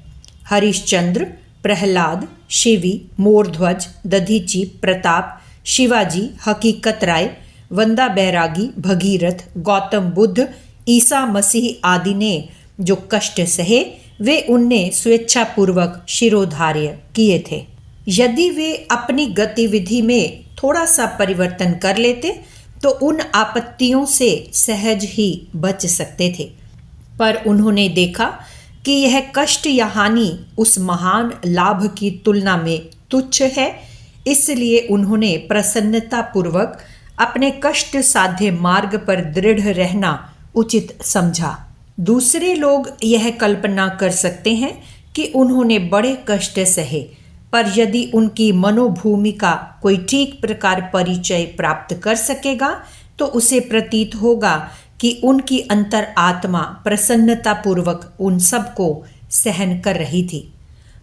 हरिश्चंद्र, प्रहलाद, शिवी, मोरध्वज, दधीची, प्रताप, शिवाजी, हकीकत राय, वंदा बैरागी, भगीरथ, गौतम बुद्ध, ईसा मसीह आदि ने जो कष्ट सहे वे उनने स्वेच्छापूर्वक शिरोधार्य किए थे। यदि वे अपनी गतिविधि में थोड़ा सा परिवर्तन कर लेते तो उन आपत्तियों से सहज ही बच सकते थे, पर उन्होंने देखा कि यह कष्ट या हानि उस महान लाभ की तुलना में तुच्छ है, इसलिए उन्होंने प्रसन्नतापूर्वक अपने कष्ट साध्य मार्ग पर दृढ़ रहना उचित समझा। दूसरे लोग यह कल्पना कर सकते हैं कि उन्होंने बड़े कष्ट सहे, पर यदि उनकी मनोभूमि का कोई ठीक प्रकार परिचय प्राप्त कर सकेगा तो उसे प्रतीत होगा कि उनकी अंतर आत्मा प्रसन्नतापूर्वक उन सब को सहन कर रही थी।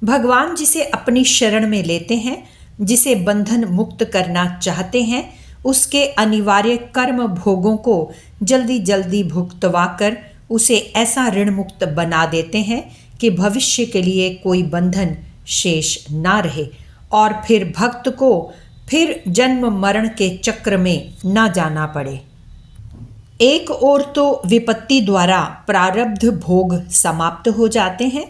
भगवान जिसे अपनी शरण में लेते हैं, जिसे बंधन मुक्त करना चाहते हैं, उसके अनिवार्य कर्म भोगों को जल्दी जल्दी भुगतवा कर उसे ऐसा ऋण मुक्त बना देते हैं कि भविष्य के लिए कोई बंधन शेष ना रहे और फिर भक्त को फिर जन्म मरण के चक्र में ना जाना पड़े। एक ओर तो विपत्ति द्वारा प्रारब्ध भोग समाप्त हो जाते हैं,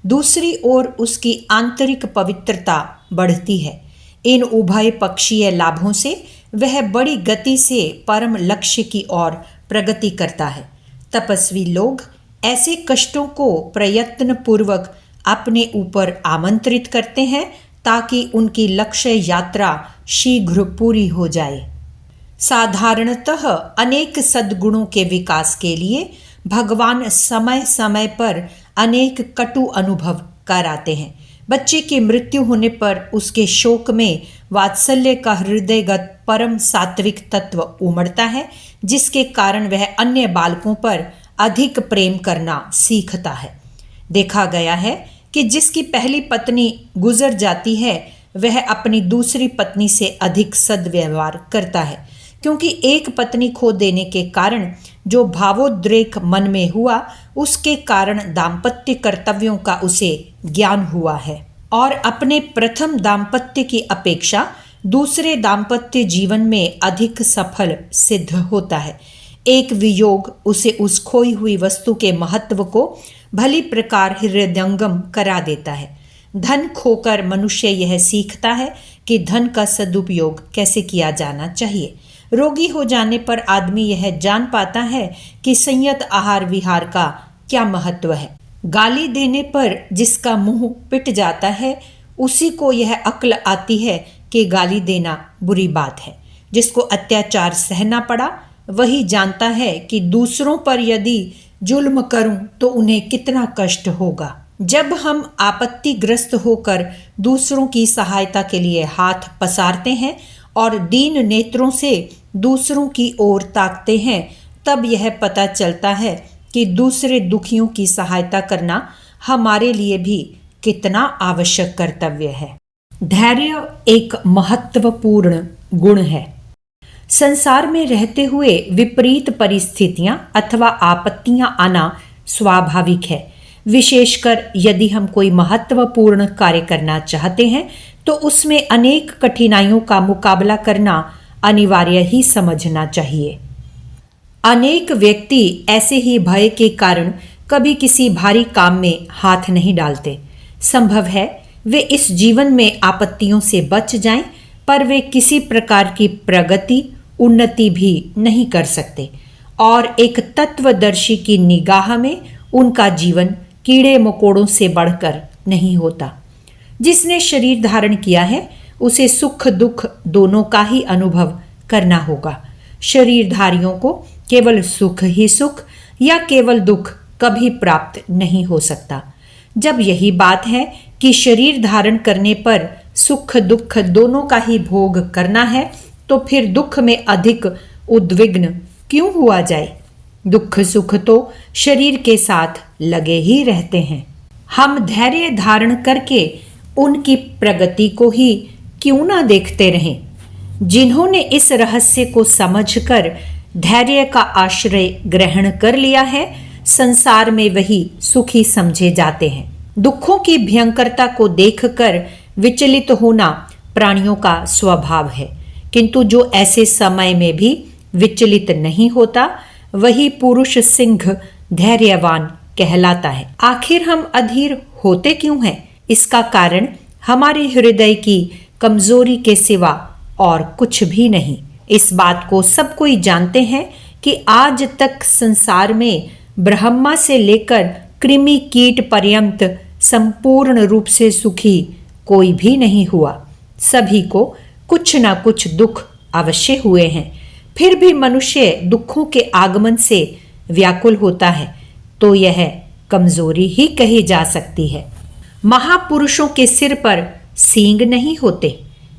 दूसरी ओर उसकी आंतरिक पवित्रता बढ़ती है। इन उभय पक्षीय लाभों से वह बड़ी गति से परम लक्ष्य की ओर प्रगति करता है। तपस्वी लोग ऐसे कष्टों को प्रयत्न पूर्वक अपने ऊपर आमंत्रित करते हैं ताकि उनकी लक्ष्य यात्रा शीघ्र पूरी हो जाए। साधारणतः अनेक सद्गुणों के विकास के लिए भगवान समय समय पर अनेक कटु अनुभव कराते हैं। बच्चे की मृत्यु होने पर उसके शोक में वात्सल्य का हृदयगत परम सात्विक तत्व उमड़ता है, जिसके कारण वह अन्य बालकों पर अधिक प्रेम करना सीखता है। देखा गया है कि जिसकी पहली पत्नी गुजर जाती है वह अपनी दूसरी पत्नी से अधिक सद्व्यवहार करता है, क्योंकि एक पत्नी खो देने के कारण जो भावोद्रेक मन में हुआ उसके कारण दाम्पत्य कर्तव्यों का उसे ज्ञान हुआ है और अपने प्रथम दाम्पत्य की अपेक्षा दूसरे दाम्पत्य जीवन में अधिक सफल सिद्ध होता है। एक वियोग उसे उस खोई हुई वस्तु के महत्व को भली प्रकार हृदयंगम करा देता है। धन खोकर मनुष्य यह सीखता है कि धन का सदुपयोग कैसे किया जाना चाहिए। रोगी हो जाने पर आदमी यह जान पाता है कि संयत आहार विहार का क्या महत्व है। गाली देने पर जिसका मुंह पिट जाता है उसी को यह अक्ल आती है कि गाली देना बुरी बात है। जिसको अत्याचार सहना पड़ा वही जानता है कि दूसरों पर यदि जुल्म करूं तो उन्हें कितना कष्ट होगा। जब हम आपत्तिग्रस्त होकर दूसरों की सहायता के लिए हाथ पसारते हैं और दीन नेत्रों से दूसरों की ओर ताकते हैं, तब यह पता चलता है कि दूसरे दुखियों की सहायता करना हमारे लिए भी कितना आवश्यक कर्तव्य है। धैर्य एक महत्वपूर्ण गुण है। संसार में रहते हुए विपरीत परिस्थितियां अथवा आपत्तियां आना स्वाभाविक है। विशेषकर यदि हम कोई महत्वपूर्ण कार्य करना चाहते हैं तो उसमें अनेक कठिनाइयों का मुकाबला करना अनिवार्य ही समझना चाहिए। अनेक व्यक्ति ऐसे ही भय के कारण कभी किसी भारी काम में हाथ नहीं डालते। संभव है वे इस जीवन में आपत्तियों से बच जाएं, पर वे किसी प्रकार की प्रगति उन्नति भी नहीं कर सकते और एक तत्वदर्शी की निगाह में उनका जीवन कीड़े मकोड़ों से बढ़कर नहीं होता। जिसने शरीर धारण किया है उसे सुख दुख दोनों का ही अनुभव करना होगा। शरीरधारियों को केवल सुख ही सुख या केवल दुख कभी प्राप्त नहीं हो सकता। जब यही बात है कि शरीर धारण करने पर सुख दुख दोनों का ही भोग करना है, तो फिर दुख में अधिक उद्विग्न क्यों हुआ जाए? दुख सुख तो शरीर के साथ लगे ही रहते हैं। हम धैर्य धारण करके उनकी प्रगति को ही क्यों ना देखते रहें? जिन्होंने इस रहस्य को समझकर धैर्य का आश्रय ग्रहण कर लिया है, संसार में वही सुखी समझे जाते हैं। दुखों की भयंकरता को देखकर विचलित होना प्राणियों का स्वभाव है, किंतु जो ऐसे समय में भी विचलित नहीं होता, वही पुरुष सिंह धैर्यवान कहलाता है। आखिर हम अधीर होते क्यों हैं? इसका कारण हमारे हृदय की कमजोरी के सिवा और कुछ भी नहीं। इस बात को सब कोई जानते हैं कि आज तक संसार में ब्रह्मा से लेकर कृमि कीट पर्यंत संपूर्ण रूप से सुखी कोई भी नहीं हुआ। सभी को कुछ ना कुछ दुख अवश्य हुए हैं। फिर भी मनुष्य दुखों के आगमन से व्याकुल होता है, तो यह कमजोरी ही कही जा सकती है। महापुरुषों के सिर पर सींग नहीं होते।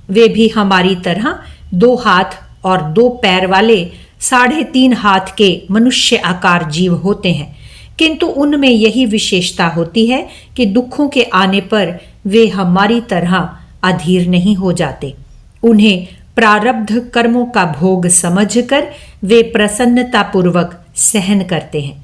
वे भी हमारी तरह 2 हाथ और 2 पैर वाले 3.5 हाथ के मनुष्य आकार जीव होते हैं, किंतु उनमें यही विशेषता होती है कि दुखों के आने पर वे हमारी तरह अधीर नहीं हो जाते। उन्हें प्रारब्ध कर्मों का भोग समझकर वे प्रसन्नतापूर्वक सहन करते हैं।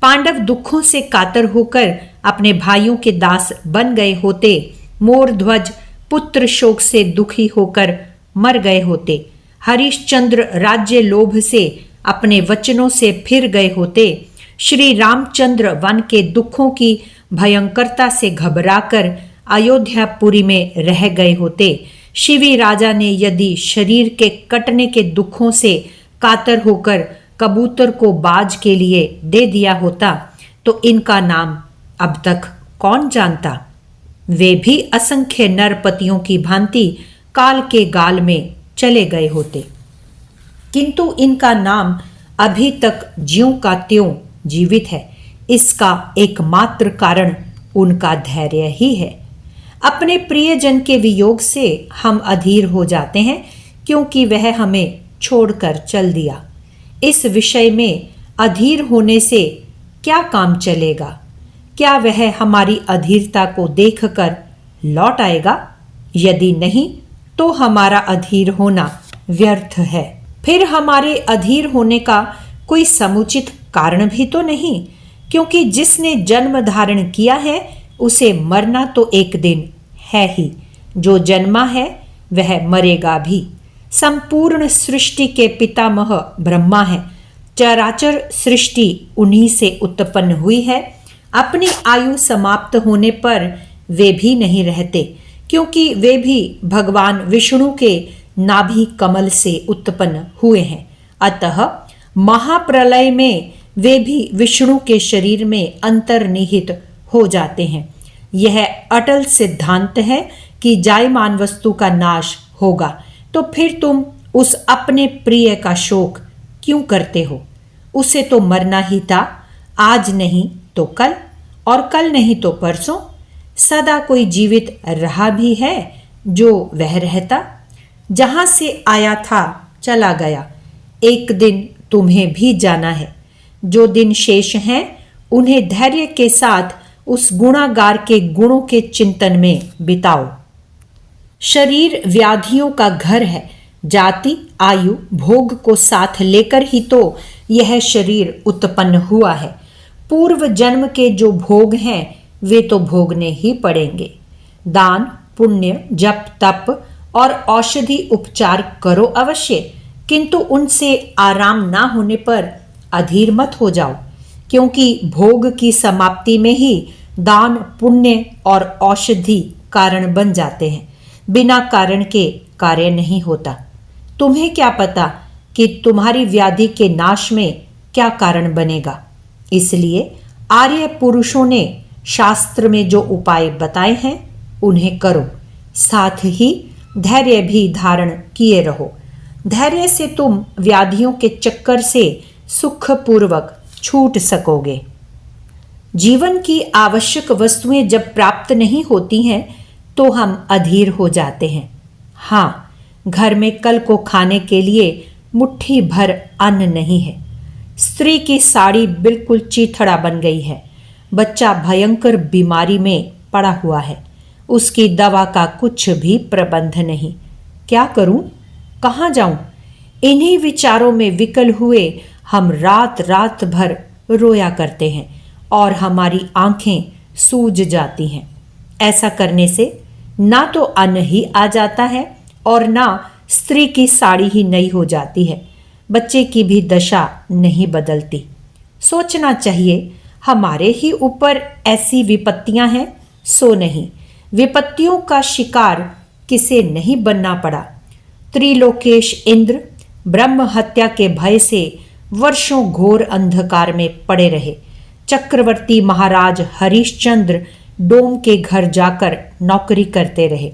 पांडव दुखों से कातर होकर अपने भाइयों के दास बन गए होते, मोरध्वज पुत्र शोक से दुखी होकर मर गए होते, हरिश्चंद्र राज्य लोभ से अपने वचनों से फिर गए होते, श्री रामचंद्र वन के दुखों की भयंकरता से घबराकर अयोध्यापुरी में रह गए होते, शिवी राजा ने यदि शरीर के कटने के दुखों से कातर होकर कबूतर को बाज के लिए दे दिया होता, तो इनका नाम अब तक कौन जानता। वे भी असंख्य नरपतियों की भांति काल के गाल में चले गए होते, किंतु इनका नाम अभी तक ज्यों का त्यों जीवित है। इसका एकमात्र कारण उनका धैर्य ही है। अपने प्रियजन के वियोग से हम अधीर हो जाते हैं, क्योंकि वह हमें छोड़कर चल दिया। इस विषय में अधीर होने से क्या काम चलेगा? क्या वह हमारी अधीरता को देखकर लौट आएगा? यदि नहीं, तो हमारा अधीर होना व्यर्थ है। फिर हमारे अधीर होने का कोई समुचित कारण भी तो नहीं, क्योंकि जिसने जन्म धारण किया है उसे मरना तो एक दिन है ही। जो जन्मा है वह मरेगा भी। संपूर्ण सृष्टि के पितामह ब्रह्मा है। चराचर सृष्टि उन्हीं से उत्पन्न हुई है। अपनी आयु समाप्त होने पर वे भी नहीं रहते, क्योंकि वे भी भगवान विष्णु के नाभि कमल से उत्पन्न हुए हैं। अतः महाप्रलय में वे भी विष्णु के शरीर में अंतर्निहित हो जाते हैं। यह अटल सिद्धांत है कि जायमान वस्तु का नाश होगा, तो फिर तुम उस अपने प्रिय का शोक क्यों करते हो? उसे तो मरना ही था, आज नहीं तो कल, और कल नहीं तो परसों। सदा कोई जीवित रहा भी है जो वह रहता। जहां से आया था चला गया, एक दिन तुम्हें भी जाना है। जो दिन शेष हैं उन्हें धैर्य के साथ उस गुणागार के गुणों के चिंतन में बिताओ। शरीर व्याधियों का घर है। जाति आयु भोग को साथ लेकर ही तो यह शरीर उत्पन्न हुआ है। पूर्व जन्म के जो भोग हैं वे तो भोगने ही पड़ेंगे। दान पुण्य जप तप और औषधि उपचार करो अवश्य, किंतु उनसे आराम ना होने पर अधीर मत हो जाओ, क्योंकि भोग की समाप्ति में ही दान पुण्य और औषधि कारण बन जाते हैं। बिना कारण के कार्य नहीं होता। तुम्हें क्या पता कि तुम्हारी व्याधि के नाश में क्या कारण बनेगा। इसलिए आर्य पुरुषों ने शास्त्र में जो उपाय बताए हैं उन्हें करो, साथ ही धैर्य भी धारण किए रहो। धैर्य से तुम व्याधियों के चक्कर से सुखपूर्वक छूट सकोगे। जीवन की आवश्यक वस्तुएं जब प्राप्त नहीं होती हैं तो हम अधीर हो जाते हैं। हाँ, घर में कल को खाने के लिए मुट्ठी भर अन्न नहीं है। स्त्री की साड़ी बिल्कुल चीथड़ा बन गई है। बच्चा भयंकर बीमारी में पड़ा हुआ है। उसकी दवा का कुछ भी प्रबंध नहीं। क्या करूं? कहाँ जाऊं? इन्हीं विचारों में विकल हुए हम रात रात भर रोया करते हैं और हमारी आंखें सूज जाती हैं। ऐसा करने से ना तो अन्न ही आ जाता है और ना स्त्री की साड़ी ही नई हो जाती है। बच्चे की भी दशा नहीं बदलती। सोचना चाहिए हमारे ही ऊपर ऐसी विपत्तियां हैं, सो नहीं। विपत्तियों का शिकार किसे नहीं बनना पड़ा। त्रिलोकेश इंद्र ब्रह्म हत्या के भय से वर्षों घोर अंधकार में पड़े रहे। चक्रवर्ती महाराज हरिश्चंद्र डोम के घर जाकर नौकरी करते रहे।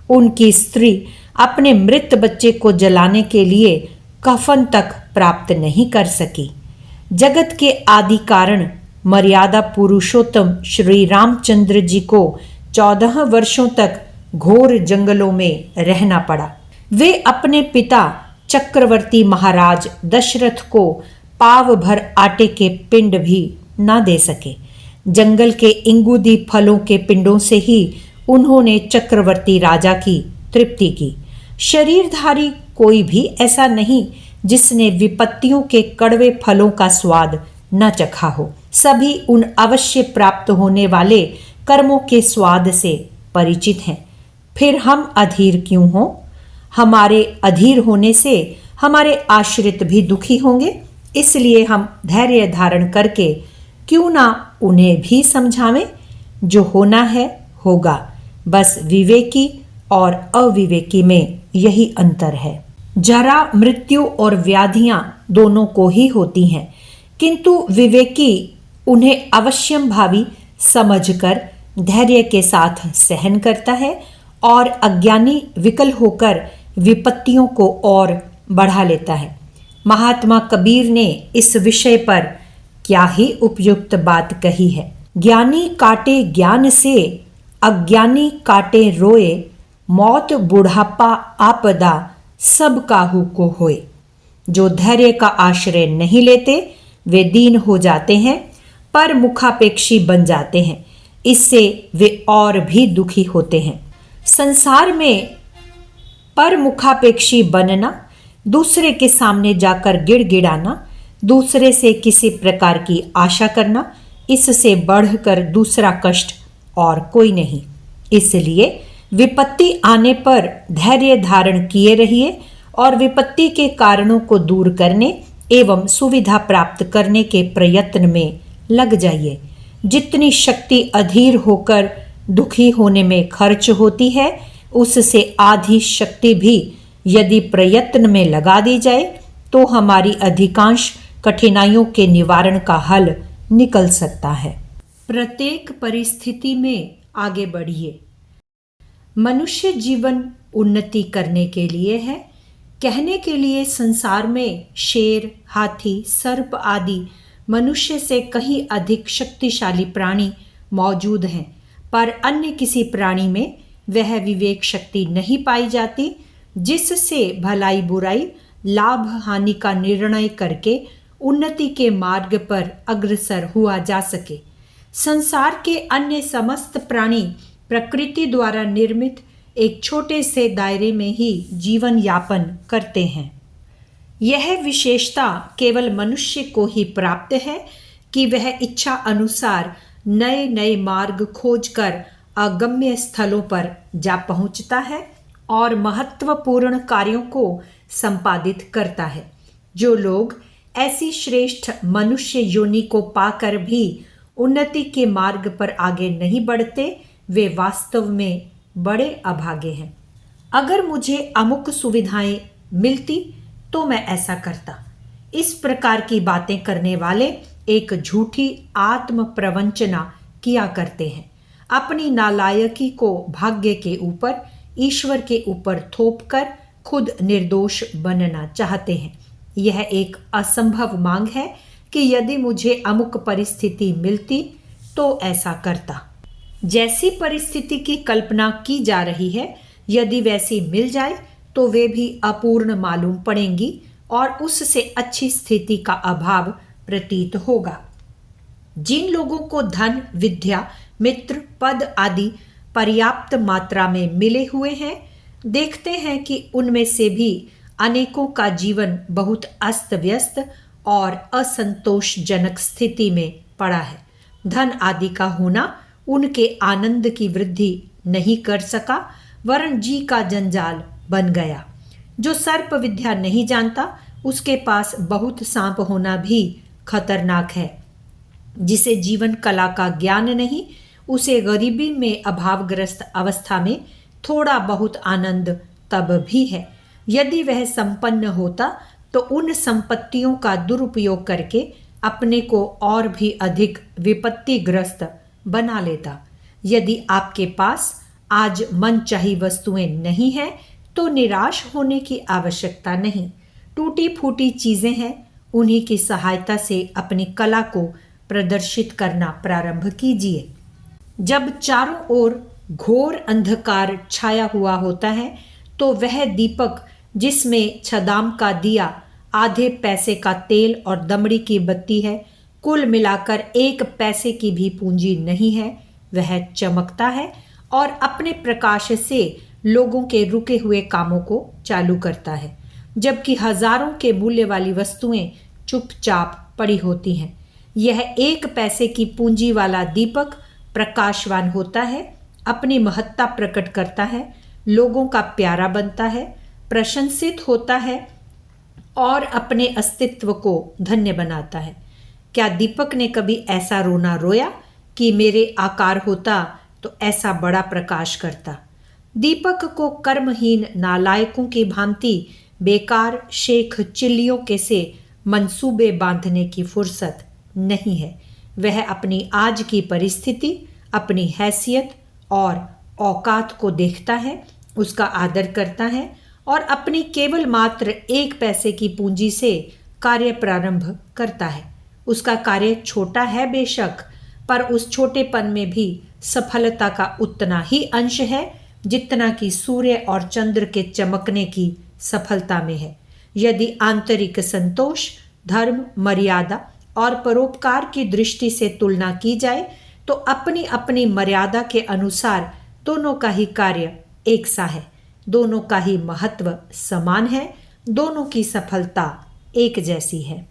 उनकी स्त्री अपने मृत बच्चे को जलाने के लिए कफन तक प्राप्त नहीं कर सकी। जगत के आदि कारण मर्यादा पुरुषोत्तम श्री रामचंद्र जी को 14 वर्षों तक घोर जंगलों में रहना पड़ा। वे अपने पिता चक्रवर्ती महाराज दशरथ को पाव भर आटे के पिंड भी ना दे सके। जंगल के इंगुदी फलों के पिंडों से ही उन्होंने चक्रवर्ती राजा की तृप्ति की। शरीरधारी कोई भी ऐसा नहीं जिसने विपत्तियों के कड़वे फलों का स्वाद न चखा हो। सभी उन अवश्य प्राप्त होने वाले कर्मों के स्वाद से परिचित हैं। फिर हम अधीर क्यों हों? हमारे अधीर होने से हमारे आश्रित भी दुखी होंगे। इसलिए हम धैर्य धारण करके क्यों ना उन्हें भी समझावें। जो होना है होगा। बस विवेकी और अविवेकी में यही अंतर है। जरा, मृत्यु और व्याधियां दोनों को ही होती हैं, किंतु विवेकी उन्हें अवश्यम भावी समझकर धैर्य के साथ सहन करता है और अज्ञानी विकल होकर विपत्तियों को और बढ़ा लेता है। महात्मा कबीर ने इस विषय पर क्या ही उपयुक्त बात कही है। ज्ञानी काटे ज्ञान से, अज्ञानी काटे रोए, मौत बुढ़ापा आपदा सब काहू को होए। जो धैर्य का आश्रय नहीं लेते वे दीन हो जाते हैं, पर मुखापेक्षी बन जाते हैं। इससे वे और भी दुखी होते हैं। संसार में पर मुखापेक्षी बनना, दूसरे के सामने जाकर गिड़गिड़ाना, दूसरे से किसी प्रकार की आशा करना, इससे बढ़कर दूसरा कष्ट और कोई नहीं। इसलिए विपत्ति आने पर धैर्य धारण किए रहिए और विपत्ति के कारणों को दूर करने एवं सुविधा प्राप्त करने के प्रयत्न में लग जाइए। जितनी शक्ति अधीर होकर दुखी होने में खर्च होती है, उससे आधी शक्ति भी यदि प्रयत्न में लगा दी जाए तो हमारी अधिकांश कठिनाइयों के निवारण का हल निकल सकता है। प्रत्येक परिस्थिति में आगे बढ़िए। मनुष्य जीवन उन्नति करने के लिए है। कहने के लिए संसार में शेर, हाथी, सर्प आदि मनुष्य से कहीं अधिक शक्तिशाली प्राणी मौजूद हैं, पर अन्य किसी प्राणी में वह विवेक शक्ति नहीं पाई जाती जिससे भलाई बुराई, लाभ हानि का निर्णय करके उन्नति के मार्ग पर अग्रसर हुआ जा सके। संसार के अन्य समस्त प्राणी प्रकृति द्वारा निर्मित एक छोटे से दायरे में ही जीवन यापन करते हैं। यह विशेषता केवल मनुष्य को ही प्राप्त है कि वह इच्छा अनुसार नए नए मार्ग खोजकर अगम्य स्थलों पर जा पहुंचता है और महत्वपूर्ण कार्यों को संपादित करता है। जो लोग ऐसी श्रेष्ठ मनुष्य योनि को पाकर भी उन्नति के मार्ग पर आगे नहीं बढ़ते, वे वास्तव में बड़े अभागे हैं। अगर मुझे अमुक सुविधाएं मिलती तो मैं ऐसा करता। इस प्रकार की बातें करने वाले एक झूठी आत्म प्रवंचना किया करते हैं। अपनी नालायकी को भाग्य के ऊपर, ईश्वर के ऊपर थोपकर खुद निर्दोष बनना चाहते हैं। यह एक असंभव मांग है कि यदि मुझे अमुक परिस्थिति मिलती तो ऐसा करता। जैसी परिस्थिति की कल्पना की जा रही है, यदि वैसी मिल जाए तो वे भी अपूर्ण मालूम पड़ेंगी और उससे अच्छी स्थिति का अभाव प्रतीत होगा। जिन लोगों को धन, विद्या, मित्र, पद आदि पर्याप्त मात्रा में मिले हुए हैं, देखते हैं कि उनमें से भी अनेकों का जीवन बहुत अस्त व्यस्त और असंतोषजनक स्थिति में पड़ा है। धन आदि का होना उनके आनंद की वृद्धि नहीं कर सका, वरन जी का जंजाल बन गया। जो सर्प विद्या नहीं जानता, उसके पास बहुत सांप होना भी खतरनाक है। जिसे जीवन कला का ज्ञान नहीं, उसे गरीबी में अभावग्रस्त अवस्था में थोड़ा बहुत आनंद तब भी है। यदि वह संपन्न होता तो उन संपत्तियों का दुरुपयोग करके अपने को और भी अधिक विपत्तिग्रस्त बना लेता। यदि आपके पास आज मनचाही वस्तुएं नहीं हैं तो निराश होने की आवश्यकता नहीं। टूटी फूटी चीजें हैं, उन्हीं की सहायता से अपनी कला को प्रदर्शित करना प्रारंभ कीजिए। जब चारों ओर घोर अंधकार छाया हुआ होता है तो वह दीपक जिसमें छदाम का दिया, आधे पैसे का तेल और दमड़ी की बत्ती है, कुल मिलाकर 1 पैसे की भी पूंजी नहीं है, वह चमकता है और अपने प्रकाश से लोगों के रुके हुए कामों को चालू करता है, जबकि हजारों के मूल्य वाली वस्तुएं चुपचाप पड़ी होती हैं। यह 1 पैसे की पूंजी वाला दीपक प्रकाशवान होता है, अपनी महत्ता प्रकट करता है, लोगों का प्यारा बनता है, प्रशंसित होता है और अपने अस्तित्व को धन्य बनाता है। क्या दीपक ने कभी ऐसा रोना रोया कि मेरे आकार होता तो ऐसा बड़ा प्रकाश करता? दीपक को कर्महीन नालायकों की भांति बेकार शेख चिल्लियों के से मंसूबे बांधने की फुर्सत नहीं है। वह अपनी आज की परिस्थिति, अपनी हैसियत और औकात को देखता है, उसका आदर करता है और अपनी केवल मात्र 1 पैसे की पूंजी से कार्य प्रारंभ करता है। उसका कार्य छोटा है बेशक, पर उस छोटेपन में भी सफलता का उतना ही अंश है जितना कि सूर्य और चंद्र के चमकने की सफलता में है। यदि आंतरिक संतोष, धर्म, मर्यादा और परोपकार की दृष्टि से तुलना की जाए तो अपनी अपनी मर्यादा के अनुसार दोनों का ही कार्य एक सा है, दोनों का ही महत्व समान है, दोनों की सफलता एक जैसी है।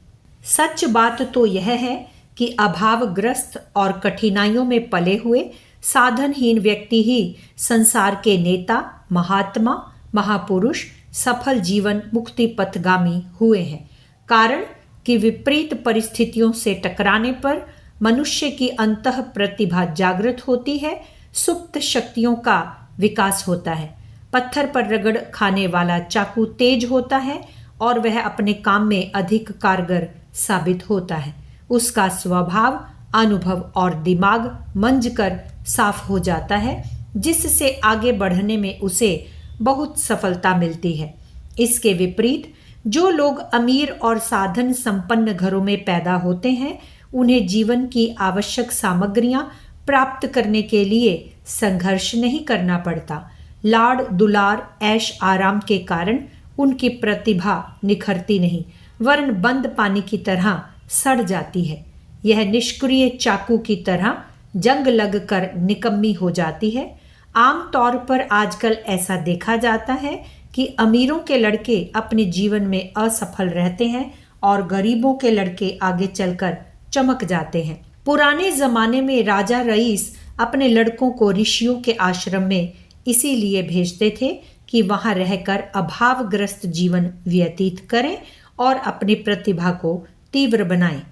सच बात तो यह है कि अभावग्रस्त और कठिनाइयों में पले हुए साधनहीन व्यक्ति ही संसार के नेता, महात्मा, महापुरुष, सफल जीवन मुक्ति पथगामी हुए हैं। कारण कि विपरीत परिस्थितियों से टकराने पर मनुष्य की अंतः प्रतिभा जागृत होती है, सुप्त शक्तियों का विकास होता है। पत्थर पर रगड़ खाने वाला चाकू तेज होता है और वह अपने काम में अधिक कारगर साबित होता है। उसका स्वभाव, अनुभव और दिमाग मंझकर साफ हो जाता है, जिससे आगे बढ़ने में उसे बहुत सफलता मिलती है। इसके विपरीत जो लोग अमीर और साधन संपन्न घरों में पैदा होते हैं, उन्हें जीवन की आवश्यक सामग्रियां प्राप्त करने के लिए संघर्ष नहीं करना पड़ता। लाड़ दुलार, ऐश आराम के कारण उनकी प्रतिभा निखरती नहीं, वरन बंद पानी की तरह सड़ जाती है। यह निष्क्रिय चाकू की तरह जंग लगकर निकम्मी हो जाती है। आम तौर पर आजकल ऐसा देखा जाता है कि अमीरों के लड़के अपने जीवन में असफल रहते हैं और गरीबों के लड़के आगे चलकर चमक जाते हैं। पुराने जमाने में राजा रईस अपने लड़कों को ऋषियों के आश्रम में इसीलिए भेजते थे कि वहां रहकर अभावग्रस्त जीवन व्यतीत करें और अपनी प्रतिभा को तीव्र बनाएं।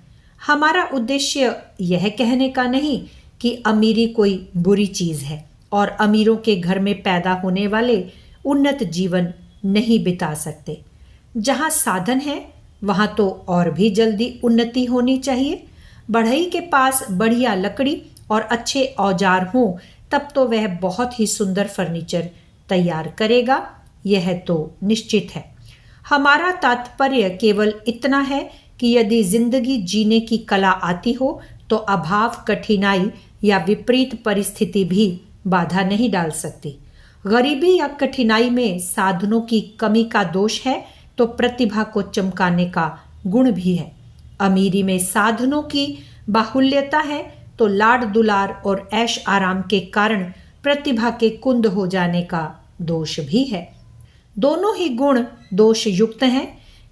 हमारा उद्देश्य यह कहने का नहीं कि अमीरी कोई बुरी चीज है और अमीरों के घर में पैदा होने वाले उन्नत जीवन नहीं बिता सकते। जहां साधन है वहां तो और भी जल्दी उन्नति होनी चाहिए। बढ़ई के पास बढ़िया लकड़ी और अच्छे औजार हों तब तो वह बहुत ही सुंदर फर्नीचर तैयार करेगा, यह तो निश्चित है। हमारा तात्पर्य केवल इतना है कि यदि जिंदगी जीने की कला आती हो तो अभाव, कठिनाई या विपरीत परिस्थिति भी बाधा नहीं डाल सकती। गरीबी या कठिनाई में साधनों की कमी का दोष है तो प्रतिभा को चमकाने का गुण भी है। अमीरी में साधनों की बाहुल्यता है तो लाड दुलार और ऐश आराम के कारण प्रतिभा के कुंद हो जाने का दोष भी है। दोनों ही गुण दोष युक्त हैं,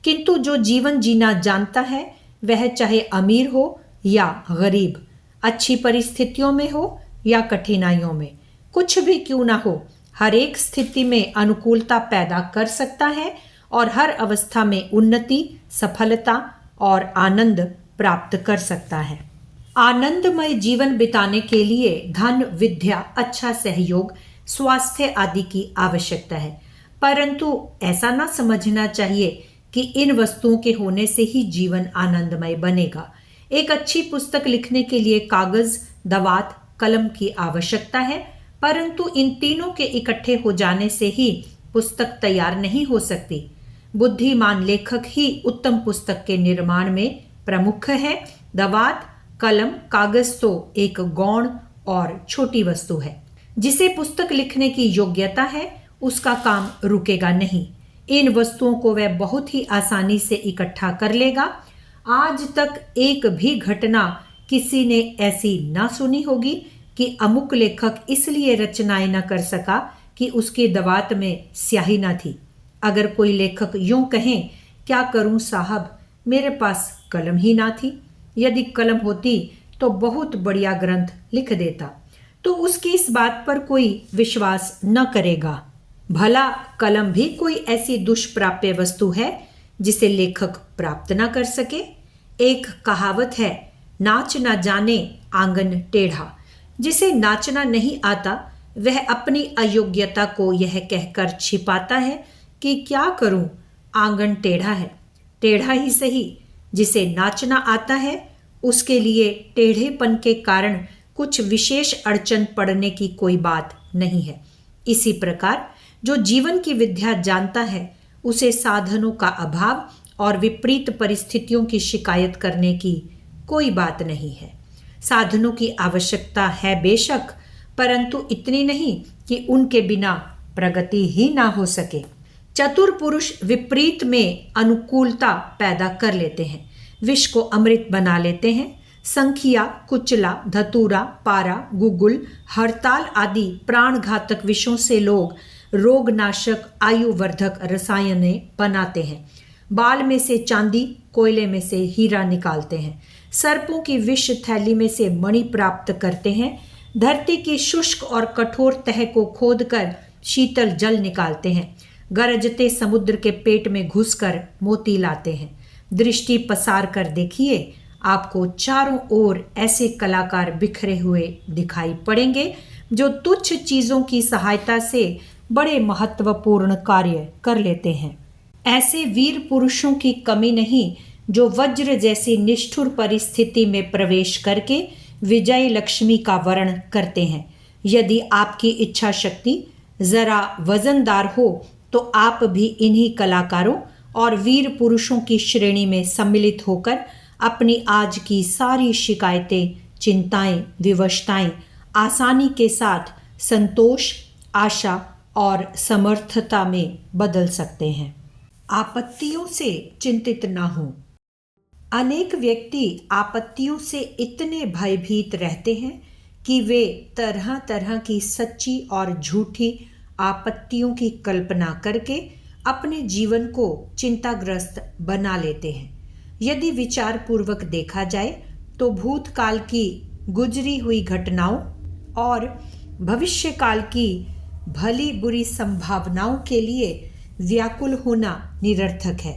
किंतु जो जीवन जीना जानता है वह चाहे अमीर हो या गरीब, अच्छी परिस्थितियों में हो या कठिनाइयों में, कुछ भी क्यों ना हो, हर एक स्थिति में अनुकूलता पैदा कर सकता है और हर अवस्था में उन्नति, सफलता और आनंद प्राप्त कर सकता है। आनंदमय जीवन बिताने के लिए धन, विद्या, अच्छा सहयोग, स्वास्थ्य आदि की आवश्यकता है, परंतु ऐसा ना समझना चाहिए कि इन वस्तुओं के होने से ही जीवन आनंदमय बनेगा। एक अच्छी पुस्तक लिखने के लिए कागज, दवात, कलम की आवश्यकता है, परंतु इन तीनों के इकट्ठे हो जाने से ही पुस्तक तैयार नहीं हो सकती। बुद्धिमान लेखक ही उत्तम पुस्तक के निर्माण में प्रमुख है। दवात, कलम, कागज तो एक गौण और छोटी वस्तु है। जिसे पुस्तक लिखने की योग्यता है उसका काम रुकेगा नहीं। इन वस्तुओं को वह बहुत ही आसानी से इकट्ठा कर लेगा। आज तक एक भी घटना किसी ने ऐसी ना सुनी होगी कि अमुक लेखक इसलिए रचनाएं न कर सका कि उसके दवात में स्याही न थी। अगर कोई लेखक यूं कहें, क्या करूं साहब, मेरे पास कलम ही ना थी, यदि कलम होती तो बहुत बढ़िया ग्रंथ लिख देता, तो उसकी इस बात पर कोई विश्वास न करेगा। भला कलम भी कोई ऐसी दुष्प्राप्य वस्तु है जिसे लेखक प्राप्त ना कर सके। एक कहावत है, नाच ना जाने आंगन टेढ़ा। जिसे नाचना नहीं आता वह अपनी अयोग्यता को यह कहकर छिपाता है कि क्या करूं, आंगन टेढ़ा है। टेढ़ा ही सही, जिसे नाचना आता है उसके लिए टेढ़ेपन के कारण कुछ विशेष अड़चन पड़ने की कोई बात नहीं है। इसी प्रकार जो जीवन की विद्या जानता है उसे साधनों का अभाव और विपरीत परिस्थितियों की शिकायत करने की कोई बात नहीं है। साधनों की आवश्यकता है बेशक, परंतु इतनी नहीं कि उनके बिना प्रगति ही ना हो सके। चतुर पुरुष विपरीत में अनुकूलता पैदा कर लेते हैं, विष को अमृत बना लेते हैं। संखिया, कुचला, धतूरा, पारा, गुगुल, हड़ताल आदि प्राणघातक विषों से लोग रोगनाशक, आयुवर्धक रसायनें बनाते हैं। बाल में से चांदी, कोयले में से हीरा निकालते हैं। सर्पों की विष थैली में से मणि प्राप्त करते हैं। धरती की शुष्क और कठोर तह को खोदकर शीतल जल निकालते हैं। गरजते समुद्र के पेट में घुसकर मोती लाते हैं। दृष्टि पसार कर देखिए, आपको चारों ओर ऐसे कलाकार बिखरे हुए दिखाई पड़ेंगे जो तुच्छ चीजों की सहायता से बड़े महत्वपूर्ण कार्य कर लेते हैं। ऐसे वीर पुरुषों की कमी नहीं जो वज्र जैसी निष्ठुर परिस्थिति में प्रवेश करके विजय लक्ष्मी का वर्ण करते हैं। यदि आपकी इच्छा शक्ति जरा वजनदार हो तो आप भी इन्हीं कलाकारों और वीर पुरुषों की श्रेणी में सम्मिलित होकर अपनी आज की सारी शिकायतें, चिंताएं, विवशताएं आसानी के साथ संतोष, आशा और समर्थता में बदल सकते हैं। आपत्तियों से चिंतित न हो। अनेक व्यक्ति आपत्तियों से इतने भयभीत रहते हैं कि वे तरह तरह की सच्ची और झूठी आपत्तियों की कल्पना करके अपने जीवन को चिंताग्रस्त बना लेते हैं। यदि विचार पूर्वक देखा जाए तो भूतकाल की गुजरी हुई घटनाओं और भविष्यकाल की भली बुरी संभावनाओं के लिए व्याकुल होना निरर्थक है,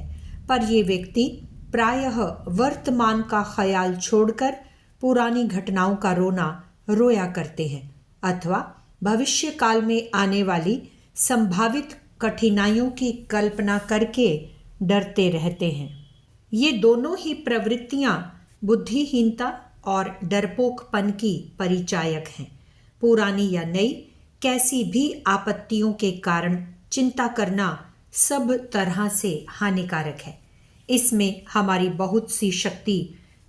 पर ये व्यक्ति प्रायः वर्तमान का ख्याल छोड़कर पुरानी घटनाओं का रोना रोया करते हैं अथवा भविष्य काल में आने वाली संभावित कठिनाइयों की कल्पना करके डरते रहते हैं। ये दोनों ही प्रवृत्तियां बुद्धिहीनता और डरपोकपन की परिचायक हैं। पुरानी या नई कैसी भी आपत्तियों के कारण चिंता करना सब तरह से हानिकारक है। इसमें हमारी बहुत सी शक्ति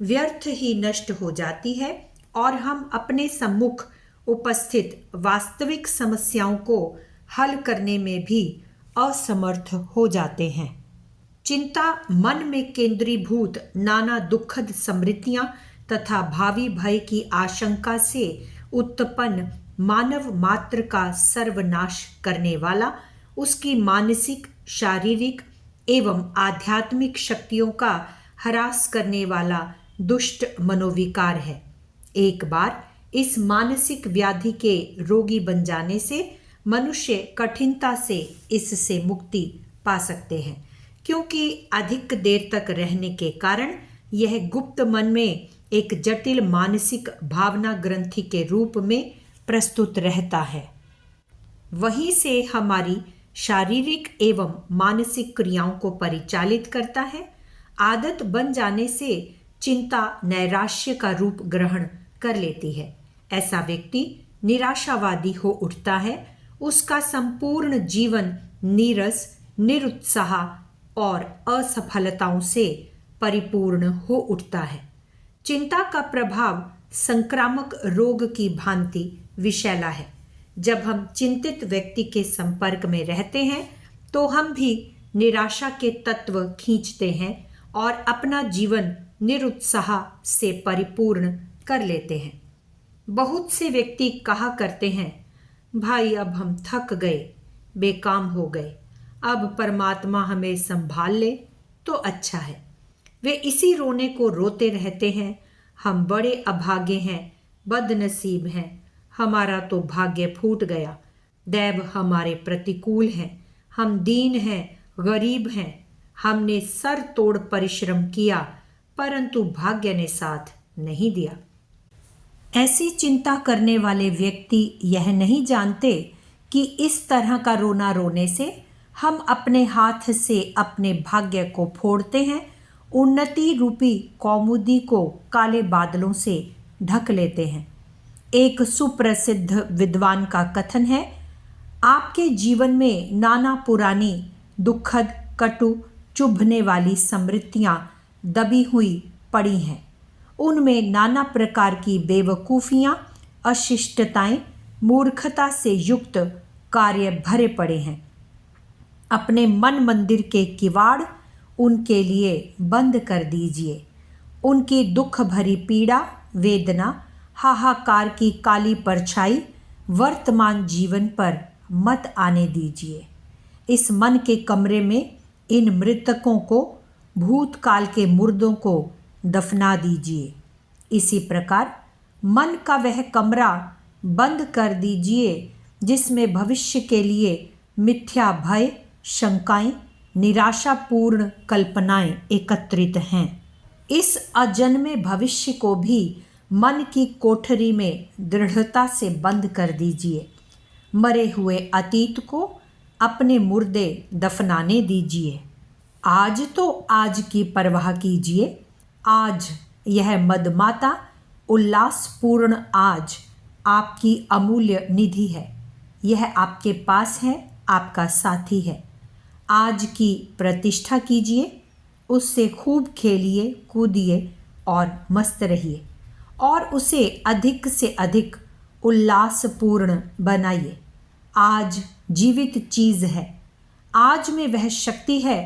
व्यर्थ ही नष्ट हो जाती है और हम अपने सम्मुख उपस्थित वास्तविक समस्याओं को हल करने में भी असमर्थ हो जाते हैं। चिंता मन में केंद्रीभूत नाना दुखद स्मृतियां तथा भावी भय की आशंका से उत्पन्न मानव मात्र का सर्वनाश करने वाला, उसकी मानसिक, शारीरिक एवं आध्यात्मिक शक्तियों का ह्रास करने वाला दुष्ट मनोविकार है। एक बार इस मानसिक व्याधि के रोगी बन जाने से मनुष्य कठिनता से इससे मुक्ति पा सकते हैं, क्योंकि अधिक देर तक रहने के कारण यह गुप्त मन में एक जटिल मानसिक भावना ग्रंथि के रूप में प्रस्तुत रहता है। वहीं से हमारी शारीरिक एवं मानसिक क्रियाओं को परिचालित करता है। आदत बन जाने से चिंता नैराश्य का रूप ग्रहण कर लेती है। ऐसा व्यक्ति निराशावादी हो उठता है। उसका संपूर्ण जीवन नीरस, निरुत्साह और असफलताओं से परिपूर्ण हो उठता है। चिंता का प्रभाव संक्रामक रोग की भांति विषैला है। जब हम चिंतित व्यक्ति के संपर्क में रहते हैं तो हम भी निराशा के तत्व खींचते हैं और अपना जीवन निरुत्साह से परिपूर्ण कर लेते हैं। बहुत से व्यक्ति कहा करते हैं, भाई अब हम थक गए, बेकाम हो गए, अब परमात्मा हमें संभाल ले तो अच्छा है। वे इसी रोने को रोते रहते हैं, हम बड़े अभागे हैं, बदनसीब हैं, हमारा तो भाग्य फूट गया, दैव हमारे प्रतिकूल हैं, हम दीन हैं, गरीब हैं, हमने सर तोड़ परिश्रम किया परंतु भाग्य ने साथ नहीं दिया। ऐसी चिंता करने वाले व्यक्ति यह नहीं जानते कि इस तरह का रोना रोने से हम अपने हाथ से अपने भाग्य को फोड़ते हैं, उन्नति रूपी कौमुदी को काले बादलों से ढक लेते हैं। एक सुप्रसिद्ध विद्वान का कथन है, आपके जीवन में नाना पुरानी दुखद, कटु, चुभने वाली स्मृतियां दबी हुई पड़ी हैं। उनमें नाना प्रकार की बेवकूफ़ियां, अशिष्टताएं, मूर्खता से युक्त कार्य भरे पड़े हैं। अपने मन मंदिर के किवाड़ उनके लिए बंद कर दीजिए। उनकी दुख भरी पीड़ा, वेदना, हाहाकार की काली परछाई वर्तमान जीवन पर मत आने दीजिए। इस मन के कमरे में इन मृतकों को, भूतकाल के मुर्दों को दफना दीजिए। इसी प्रकार मन का वह कमरा बंद कर दीजिए जिसमें भविष्य के लिए मिथ्या भय, शंकाएं, निराशापूर्ण कल्पनाएं एकत्रित हैं। इस अजन्मे भविष्य को भी मन की कोठरी में दृढ़ता से बंद कर दीजिए। मरे हुए अतीत को अपने मुर्दे दफनाने दीजिए। आज तो आज की परवाह कीजिए। आज यह मदमाता उल्लासपूर्ण आज आपकी अमूल्य निधि है। यह आपके पास है, आपका साथी है। आज की प्रतिष्ठा कीजिए, उससे खूब खेलिए, कूदिए और मस्त रहिए और उसे अधिक से अधिक उल्लासपूर्ण बनाइए। आज जीवित चीज़ है। आज में वह शक्ति है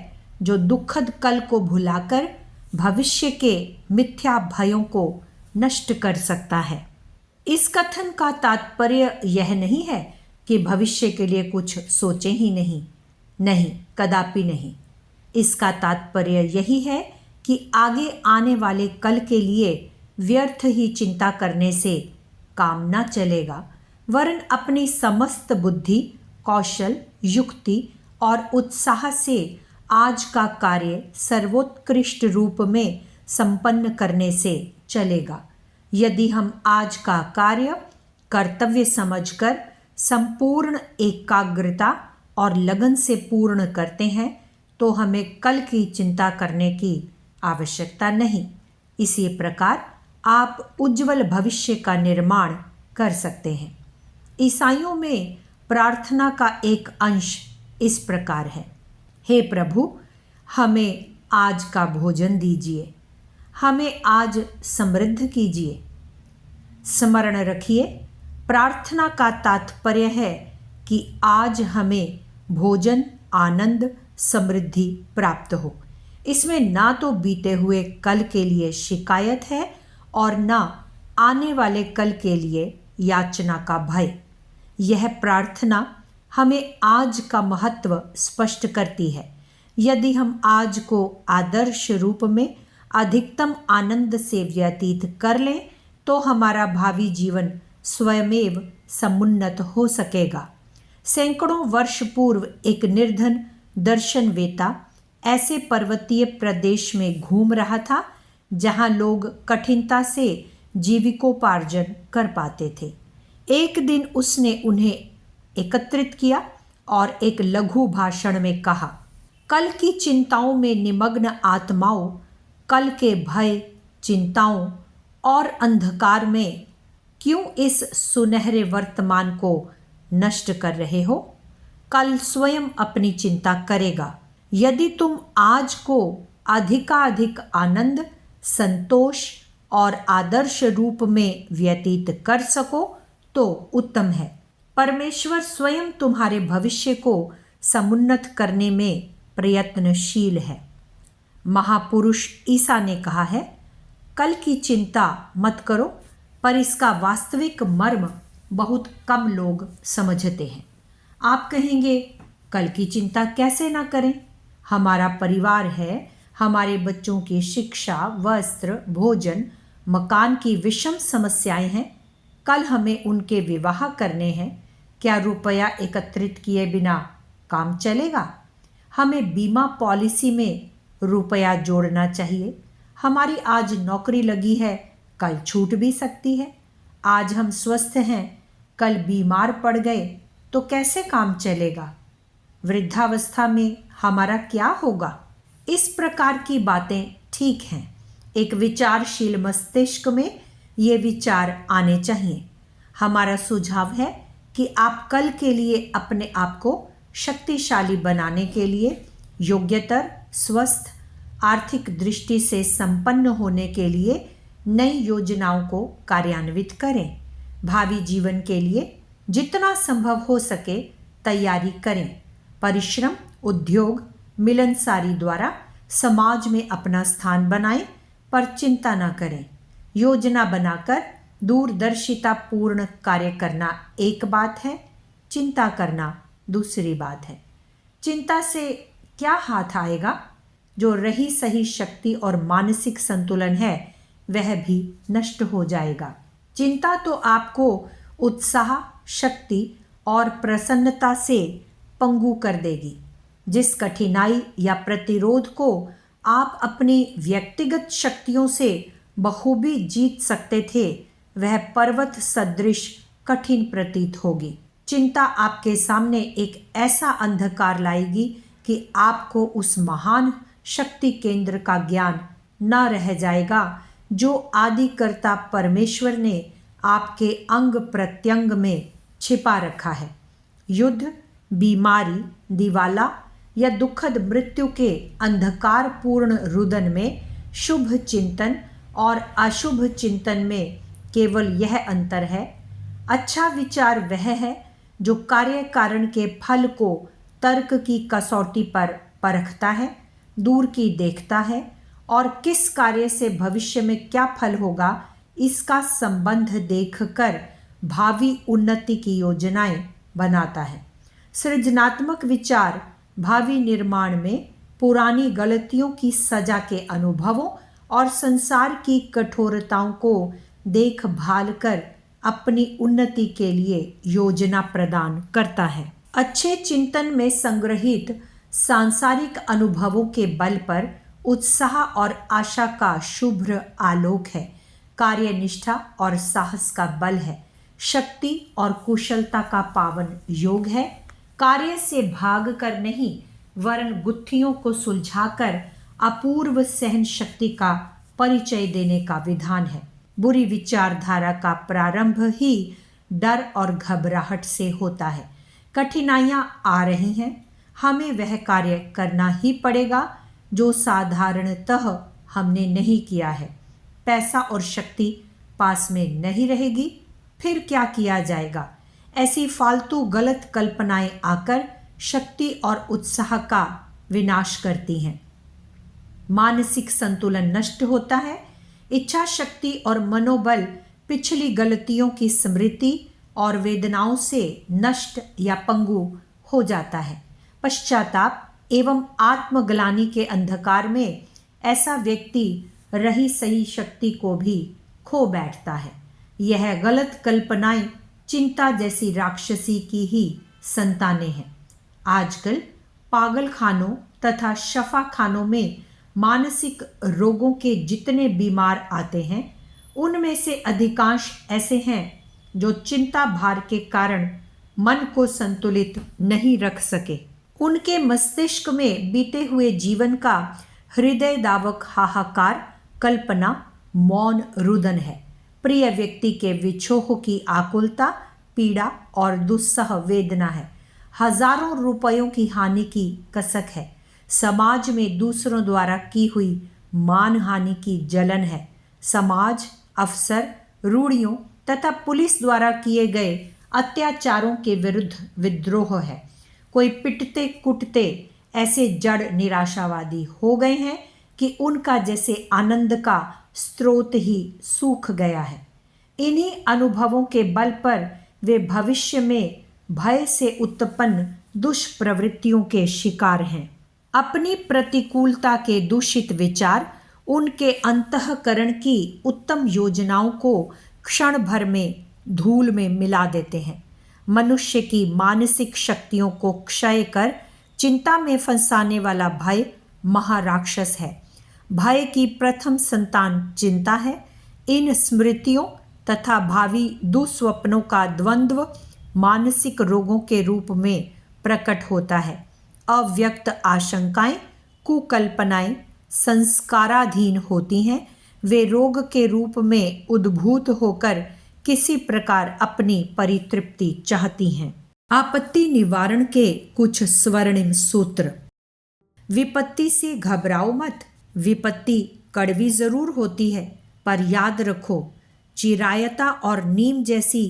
जो दुखद कल को भुलाकर भविष्य के मिथ्या भयों को नष्ट कर सकता है। इस कथन का तात्पर्य यह नहीं है कि भविष्य के लिए कुछ सोचें ही नहीं, कदापि नहीं। इसका तात्पर्य यही है कि आगे आने वाले कल के लिए व्यर्थ ही चिंता करने से काम न चलेगा, वरन अपनी समस्त बुद्धि, कौशल, युक्ति और उत्साह से आज का कार्य सर्वोत्कृष्ट रूप में संपन्न करने से चलेगा। यदि हम आज का कार्य कर्तव्य समझकर संपूर्ण एकाग्रता और लगन से पूर्ण करते हैं तो हमें कल की चिंता करने की आवश्यकता नहीं। इसी प्रकार आप उज्जवल भविष्य का निर्माण कर सकते हैं। ईसाइयों में प्रार्थना का एक अंश इस प्रकार है, हे प्रभु, हमें आज का भोजन दीजिए, हमें आज समृद्ध कीजिए। स्मरण रखिए, प्रार्थना का तात्पर्य है कि आज हमें भोजन, आनंद, समृद्धि प्राप्त हो। इसमें ना तो बीते हुए कल के लिए शिकायत है और ना आने वाले कल के लिए याचना का भय। यह प्रार्थना हमें आज का महत्व स्पष्ट करती है। यदि हम आज को आदर्श रूप में अधिकतम आनंद से व्यतीत कर लें तो हमारा भावी जीवन स्वयमेव समुन्नत हो सकेगा। सैकड़ों वर्ष पूर्व एक निर्धन दर्शनवेता ऐसे पर्वतीय प्रदेश में घूम रहा था जहां लोग कठिनता से जीविकोपार्जन कर पाते थे। एक दिन उसने उन्हें एकत्रित किया और एक लघु भाषण में कहा, कल की चिंताओं में निमग्न आत्माओं, कल के भय, चिंताओं और अंधकार में क्यों इस सुनहरे वर्तमान को नष्ट कर रहे हो? कल स्वयं अपनी चिंता करेगा। यदि तुम आज को अधिकाधिक आनंद, संतोष और आदर्श रूप में व्यतीत कर सको तो उत्तम है। परमेश्वर स्वयं तुम्हारे भविष्य को समुन्नत करने में प्रयत्नशील है। महापुरुष ईसा ने कहा है, कल की चिंता मत करो, पर इसका वास्तविक मर्म बहुत कम लोग समझते हैं। आप कहेंगे, कल की चिंता कैसे ना करें? हमारा परिवार है, हमारे बच्चों की शिक्षा, वस्त्र, भोजन, मकान की विषम समस्याएं हैं। कल हमें उनके विवाह करने हैं। क्या रुपया एकत्रित किए बिना काम चलेगा? हमें बीमा पॉलिसी में रुपया जोड़ना चाहिए। हमारी आज नौकरी लगी है, कल छूट भी सकती है। आज हम स्वस्थ हैं, कल बीमार पड़ गए तो कैसे काम चलेगा? वृद्धावस्था में हमारा क्या होगा? इस प्रकार की बातें ठीक हैं। एक विचारशील मस्तिष्क में ये विचार आने चाहिए। हमारा सुझाव है कि आप कल के लिए अपने आप को शक्तिशाली बनाने के लिए, योग्यतर, स्वस्थ, आर्थिक दृष्टि से संपन्न होने के लिए नई योजनाओं को कार्यान्वित करें। भावी जीवन के लिए जितना संभव हो सके तैयारी करें। परिश्रम, उद्योग, मिलनसारी द्वारा समाज में अपना स्थान बनाएं, पर चिंता न करें। योजना बनाकर दूरदर्शिता पूर्ण कार्य करना एक बात है, चिंता करना दूसरी बात है। चिंता से क्या हाथ आएगा? जो रही सही शक्ति और मानसिक संतुलन है वह भी नष्ट हो जाएगा। चिंता तो आपको उत्साह, शक्ति और प्रसन्नता से पंगु कर देगी। जिस कठिनाई या प्रतिरोध को आप अपनी व्यक्तिगत शक्तियों से बखूबी जीत सकते थे, वह पर्वत सदृश कठिन प्रतीत होगी। चिंता आपके सामने एक ऐसा अंधकार लाएगी कि आपको उस महान शक्ति केंद्र का ज्ञान न रह जाएगा जो आदिकर्ता परमेश्वर ने आपके अंग प्रत्यंग में छिपा रखा है। युद्ध, बीमारी, दिवाला या दुखद मृत्यु के अंधकारपूर्ण रुदन में शुभ चिंतन और अशुभ चिंतन में केवल यह अंतर है, अच्छा विचार वह है जो कार्य कारण के फल को तर्क की कसौटी पर परखता है, दूर की देखता है और किस कार्य से भविष्य में क्या फल होगा इसका संबंध देखकर भावी उन्नति की योजनाएं बनाता है। सृजनात्मक विचार भावी निर्माण में पुरानी गलतियों की सजा के अनुभवों और संसार की कठोरताओं को देखभाल कर अपनी उन्नति के लिए योजना प्रदान करता है। अच्छे चिंतन में संग्रहित सांसारिक अनुभवों के बल पर उत्साह और आशा का शुभ्र आलोक है, कार्यनिष्ठा और साहस का बल है, शक्ति और कुशलता का पावन योग है, कार्य से भाग कर नहीं वरन गुत्थियों को सुलझाकर अपूर्व सहन शक्ति का परिचय देने का विधान है। बुरी विचारधारा का प्रारंभ ही डर और घबराहट से होता है। कठिनाइयाँ आ रही हैं, हमें वह कार्य करना ही पड़ेगा जो साधारणतः हमने नहीं किया है। पैसा और शक्ति पास में नहीं रहेगी, फिर क्या किया जाएगा? ऐसी फालतू गलत कल्पनाएं आकर शक्ति और उत्साह का विनाश करती हैं। मानसिक संतुलन नष्ट होता है। इच्छा शक्ति और मनोबल पिछली गलतियों की स्मृति और वेदनाओं से नष्ट या पंगु हो जाता है। पश्चाताप एवं आत्मग्लानि के अंधकार में ऐसा व्यक्ति रही सही शक्ति को भी खो बैठता है। यह गलत कल्पनाएं चिंता जैसी राक्षसी की ही संतानें हैं। आजकल पागल खानों तथा शफा खानों में मानसिक रोगों के जितने बीमार आते हैं, उनमें से अधिकांश ऐसे हैं जो चिंता भार के कारण मन को संतुलित नहीं रख सके। उनके मस्तिष्क में बीते हुए जीवन का हृदय दावक हाहाकार कल्पना मौन रुदन है। प्रिय व्यक्ति के विछोह की आकुलता, पीड़ा और दुस्सह वेदना है। हजारों रुपयों की हानि की कसक है। समाज में दूसरों द्वारा की हुई मान हानि की जलन है। समाज, अफसर, रूढ़ियों तथा पुलिस द्वारा किए गए अत्याचारों के विरुद्ध विद्रोह है। कोई पिटते कुटते ऐसे जड़ निराशावादी हो गए हैं कि उनका जैसे आनंद का स्रोत ही सूख गया है। इन्हीं अनुभवों के बल पर वे भविष्य में भय से उत्पन्न दुष्प्रवृत्तियों के शिकार हैं। अपनी प्रतिकूलता के दूषित विचार उनके अंतःकरण की उत्तम योजनाओं को क्षण भर में धूल में मिला देते हैं। मनुष्य की मानसिक शक्तियों को क्षय कर चिंता में फंसाने वाला भय महाराक्षस है। भय की प्रथम संतान चिंता है। इन स्मृतियों तथा भावी दुस्वप्नों का द्वंद्व मानसिक रोगों के रूप में प्रकट होता है। अव्यक्त आशंकाएं, कुकल्पनाएं संस्काराधीन होती हैं। वे रोग के रूप में उद्भूत होकर किसी प्रकार अपनी परितृप्ति चाहती हैं। आपत्ति निवारण के कुछ स्वर्णिम सूत्र। विपत्ति से घबराओ मत। विपत्ति कड़वी जरूर होती है, पर याद रखो, चिरायता और नीम जैसी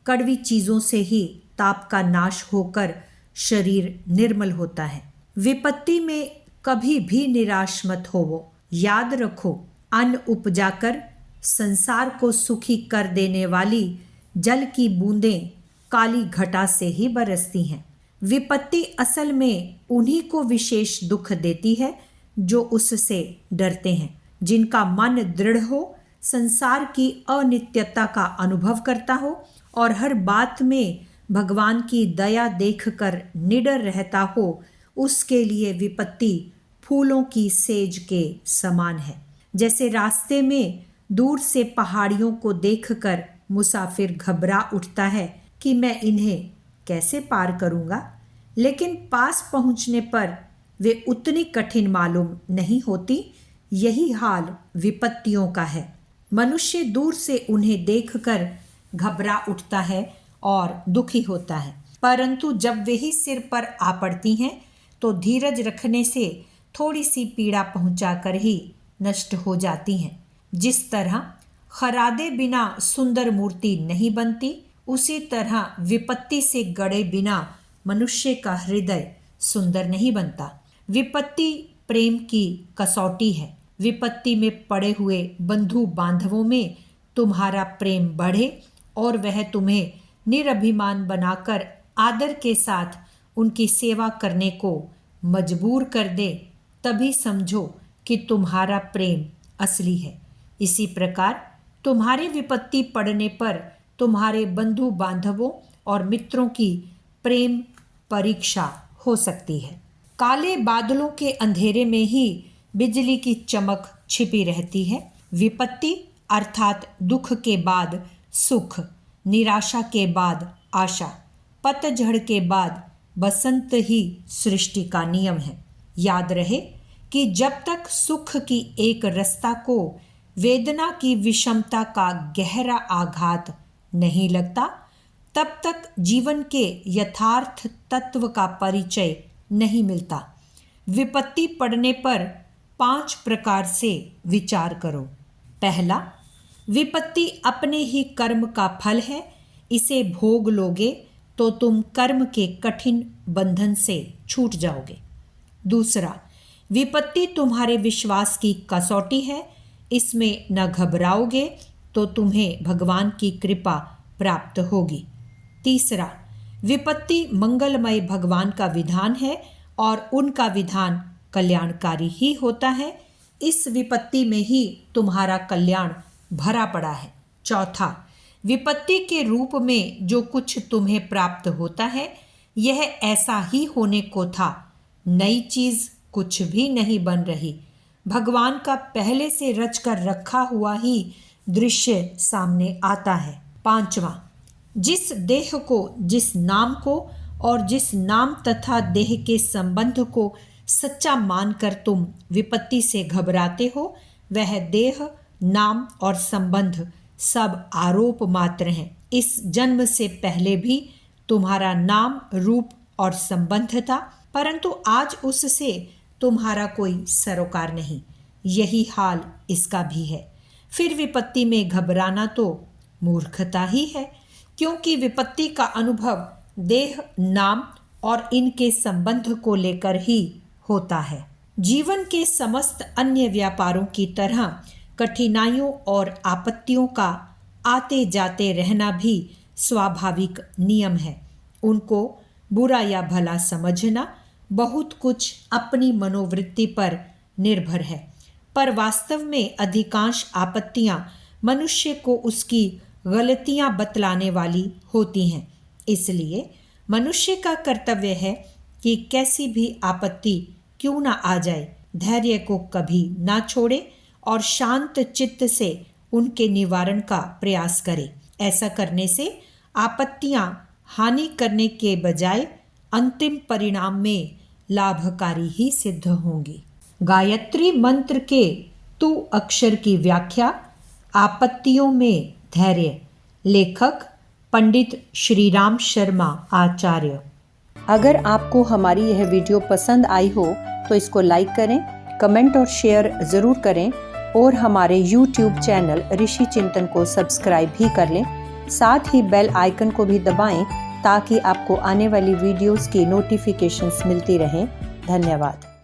कड़वी चीजों से ही ताप का नाश होकर शरीर निर्मल होता है। विपत्ति में कभी भी निराश मत होवो। याद रखो, अन्न उपजाकर संसार को सुखी कर देने वाली जल की बूंदें काली घटा से ही बरसती हैं। विपत्ति असल में उन्हीं को विशेष दुख देती है जो उससे डरते हैं। जिनका मन दृढ़ हो, संसार की अनित्यता का अनुभव करता हो और हर बात में भगवान की दया देखकर निडर रहता हो, उसके लिए विपत्ति फूलों की सेज के समान है। जैसे रास्ते में दूर से पहाड़ियों को देखकर मुसाफिर घबरा उठता है कि मैं इन्हें कैसे पार करूंगा, लेकिन पास पहुंचने पर वे उतनी कठिन मालूम नहीं होती। यही हाल विपत्तियों का है। मनुष्य दूर से उन्हें देखकर घबरा उठता है और दुखी होता है, परंतु जब वे ही सिर पर आ पड़ती हैं तो धीरज रखने से थोड़ी सी पीड़ा पहुंचाकर ही नष्ट हो जाती हैं। जिस तरह खरादे बिना सुंदर मूर्ति नहीं बनती, उसी तरह विपत्ति से गड़े बिना मनुष्य का हृदय सुंदर नहीं बनता। विपत्ति प्रेम की कसौटी है। विपत्ति में पड़े हुए बंधु बांधवों में तुम्हारा प्रेम बढ़े और वह तुम्हें निरभिमान बनाकर आदर के साथ उनकी सेवा करने को मजबूर कर दे, तभी समझो कि तुम्हारा प्रेम असली है। इसी प्रकार तुम्हारी विपत्ति पड़ने पर तुम्हारे बंधु बांधवों और मित्रों की प्रेम परीक्षा हो सकती है। काले बादलों के अंधेरे में ही बिजली की चमक छिपी रहती है। विपत्ति अर्थात दुख के बाद सुख, निराशा के बाद आशा, पतझड़ के बाद बसंत ही सृष्टि का नियम है। याद रहे कि जब तक सुख की एक रस्ता को वेदना की विषमता का गहरा आघात नहीं लगता, तब तक जीवन के यथार्थ तत्व का परिचय नहीं मिलता। विपत्ति पड़ने पर 5 प्रकार से विचार करो। पहला, विपत्ति अपने ही कर्म का फल है, इसे भोग लोगे तो तुम कर्म के कठिन बंधन से छूट जाओगे। दूसरा, विपत्ति तुम्हारे विश्वास की कसौटी है, इसमें न घबराओगे तो तुम्हें भगवान की कृपा प्राप्त होगी। तीसरा, विपत्ति मंगलमय भगवान का विधान है और उनका विधान कल्याणकारी ही होता है, इस विपत्ति में ही तुम्हारा कल्याण भरा पड़ा है। चौथा, विपत्ति के रूप में जो कुछ तुम्हें प्राप्त होता है यह ऐसा ही होने को था, नई चीज कुछ भी नहीं बन रही, भगवान का पहले से रच कर रखा हुआ ही दृश्य सामने आता है। पांचवा, जिस देह को, जिस नाम को और जिस नाम तथा देह के संबंध को सच्चा मानकर तुम विपत्ति से घबराते हो, वह देह, नाम और संबंध सब आरोप मात्र हैं। इस जन्म से पहले भी तुम्हारा नाम, रूप और संबंध था, परंतु आज उससे तुम्हारा कोई सरोकार नहीं। यही हाल इसका भी है। फिर विपत्ति में घबराना तो मूर्खता ही है, क्योंकि विपत्ति का अनुभव देह, नाम और इनके संबंध को लेकर ही होता है। जीवन के समस्त अन्य व्यापारों की तरह कठिनाइयों और आपत्तियों का आते जाते रहना भी स्वाभाविक नियम है। उनको बुरा या भला समझना बहुत कुछ अपनी मनोवृत्ति पर निर्भर है, पर वास्तव में अधिकांश आपत्तियां मनुष्य को उसकी गलतियां बतलाने वाली होती हैं। इसलिए मनुष्य का कर्तव्य है कि कैसी भी आपत्ति क्यों ना आ जाए, धैर्य को कभी ना छोड़े और शांत चित्त से उनके निवारण का प्रयास करे। ऐसा करने से आपत्तियां हानि करने के बजाय अंतिम परिणाम में लाभकारी ही सिद्ध होंगी। गायत्री मंत्र के तू अक्षर की व्याख्या, आपत्तियों में धैर्य। लेखक पंडित श्रीराम शर्मा आचार्य। अगर आपको हमारी यह वीडियो पसंद आई हो तो इसको लाइक करें, कमेंट और शेयर ज़रूर करें और हमारे YouTube चैनल ऋषि चिंतन को सब्सक्राइब भी कर लें। साथ ही बेल आइकन को भी दबाएं ताकि आपको आने वाली वीडियोस की नोटिफिकेशंस मिलती रहें। धन्यवाद।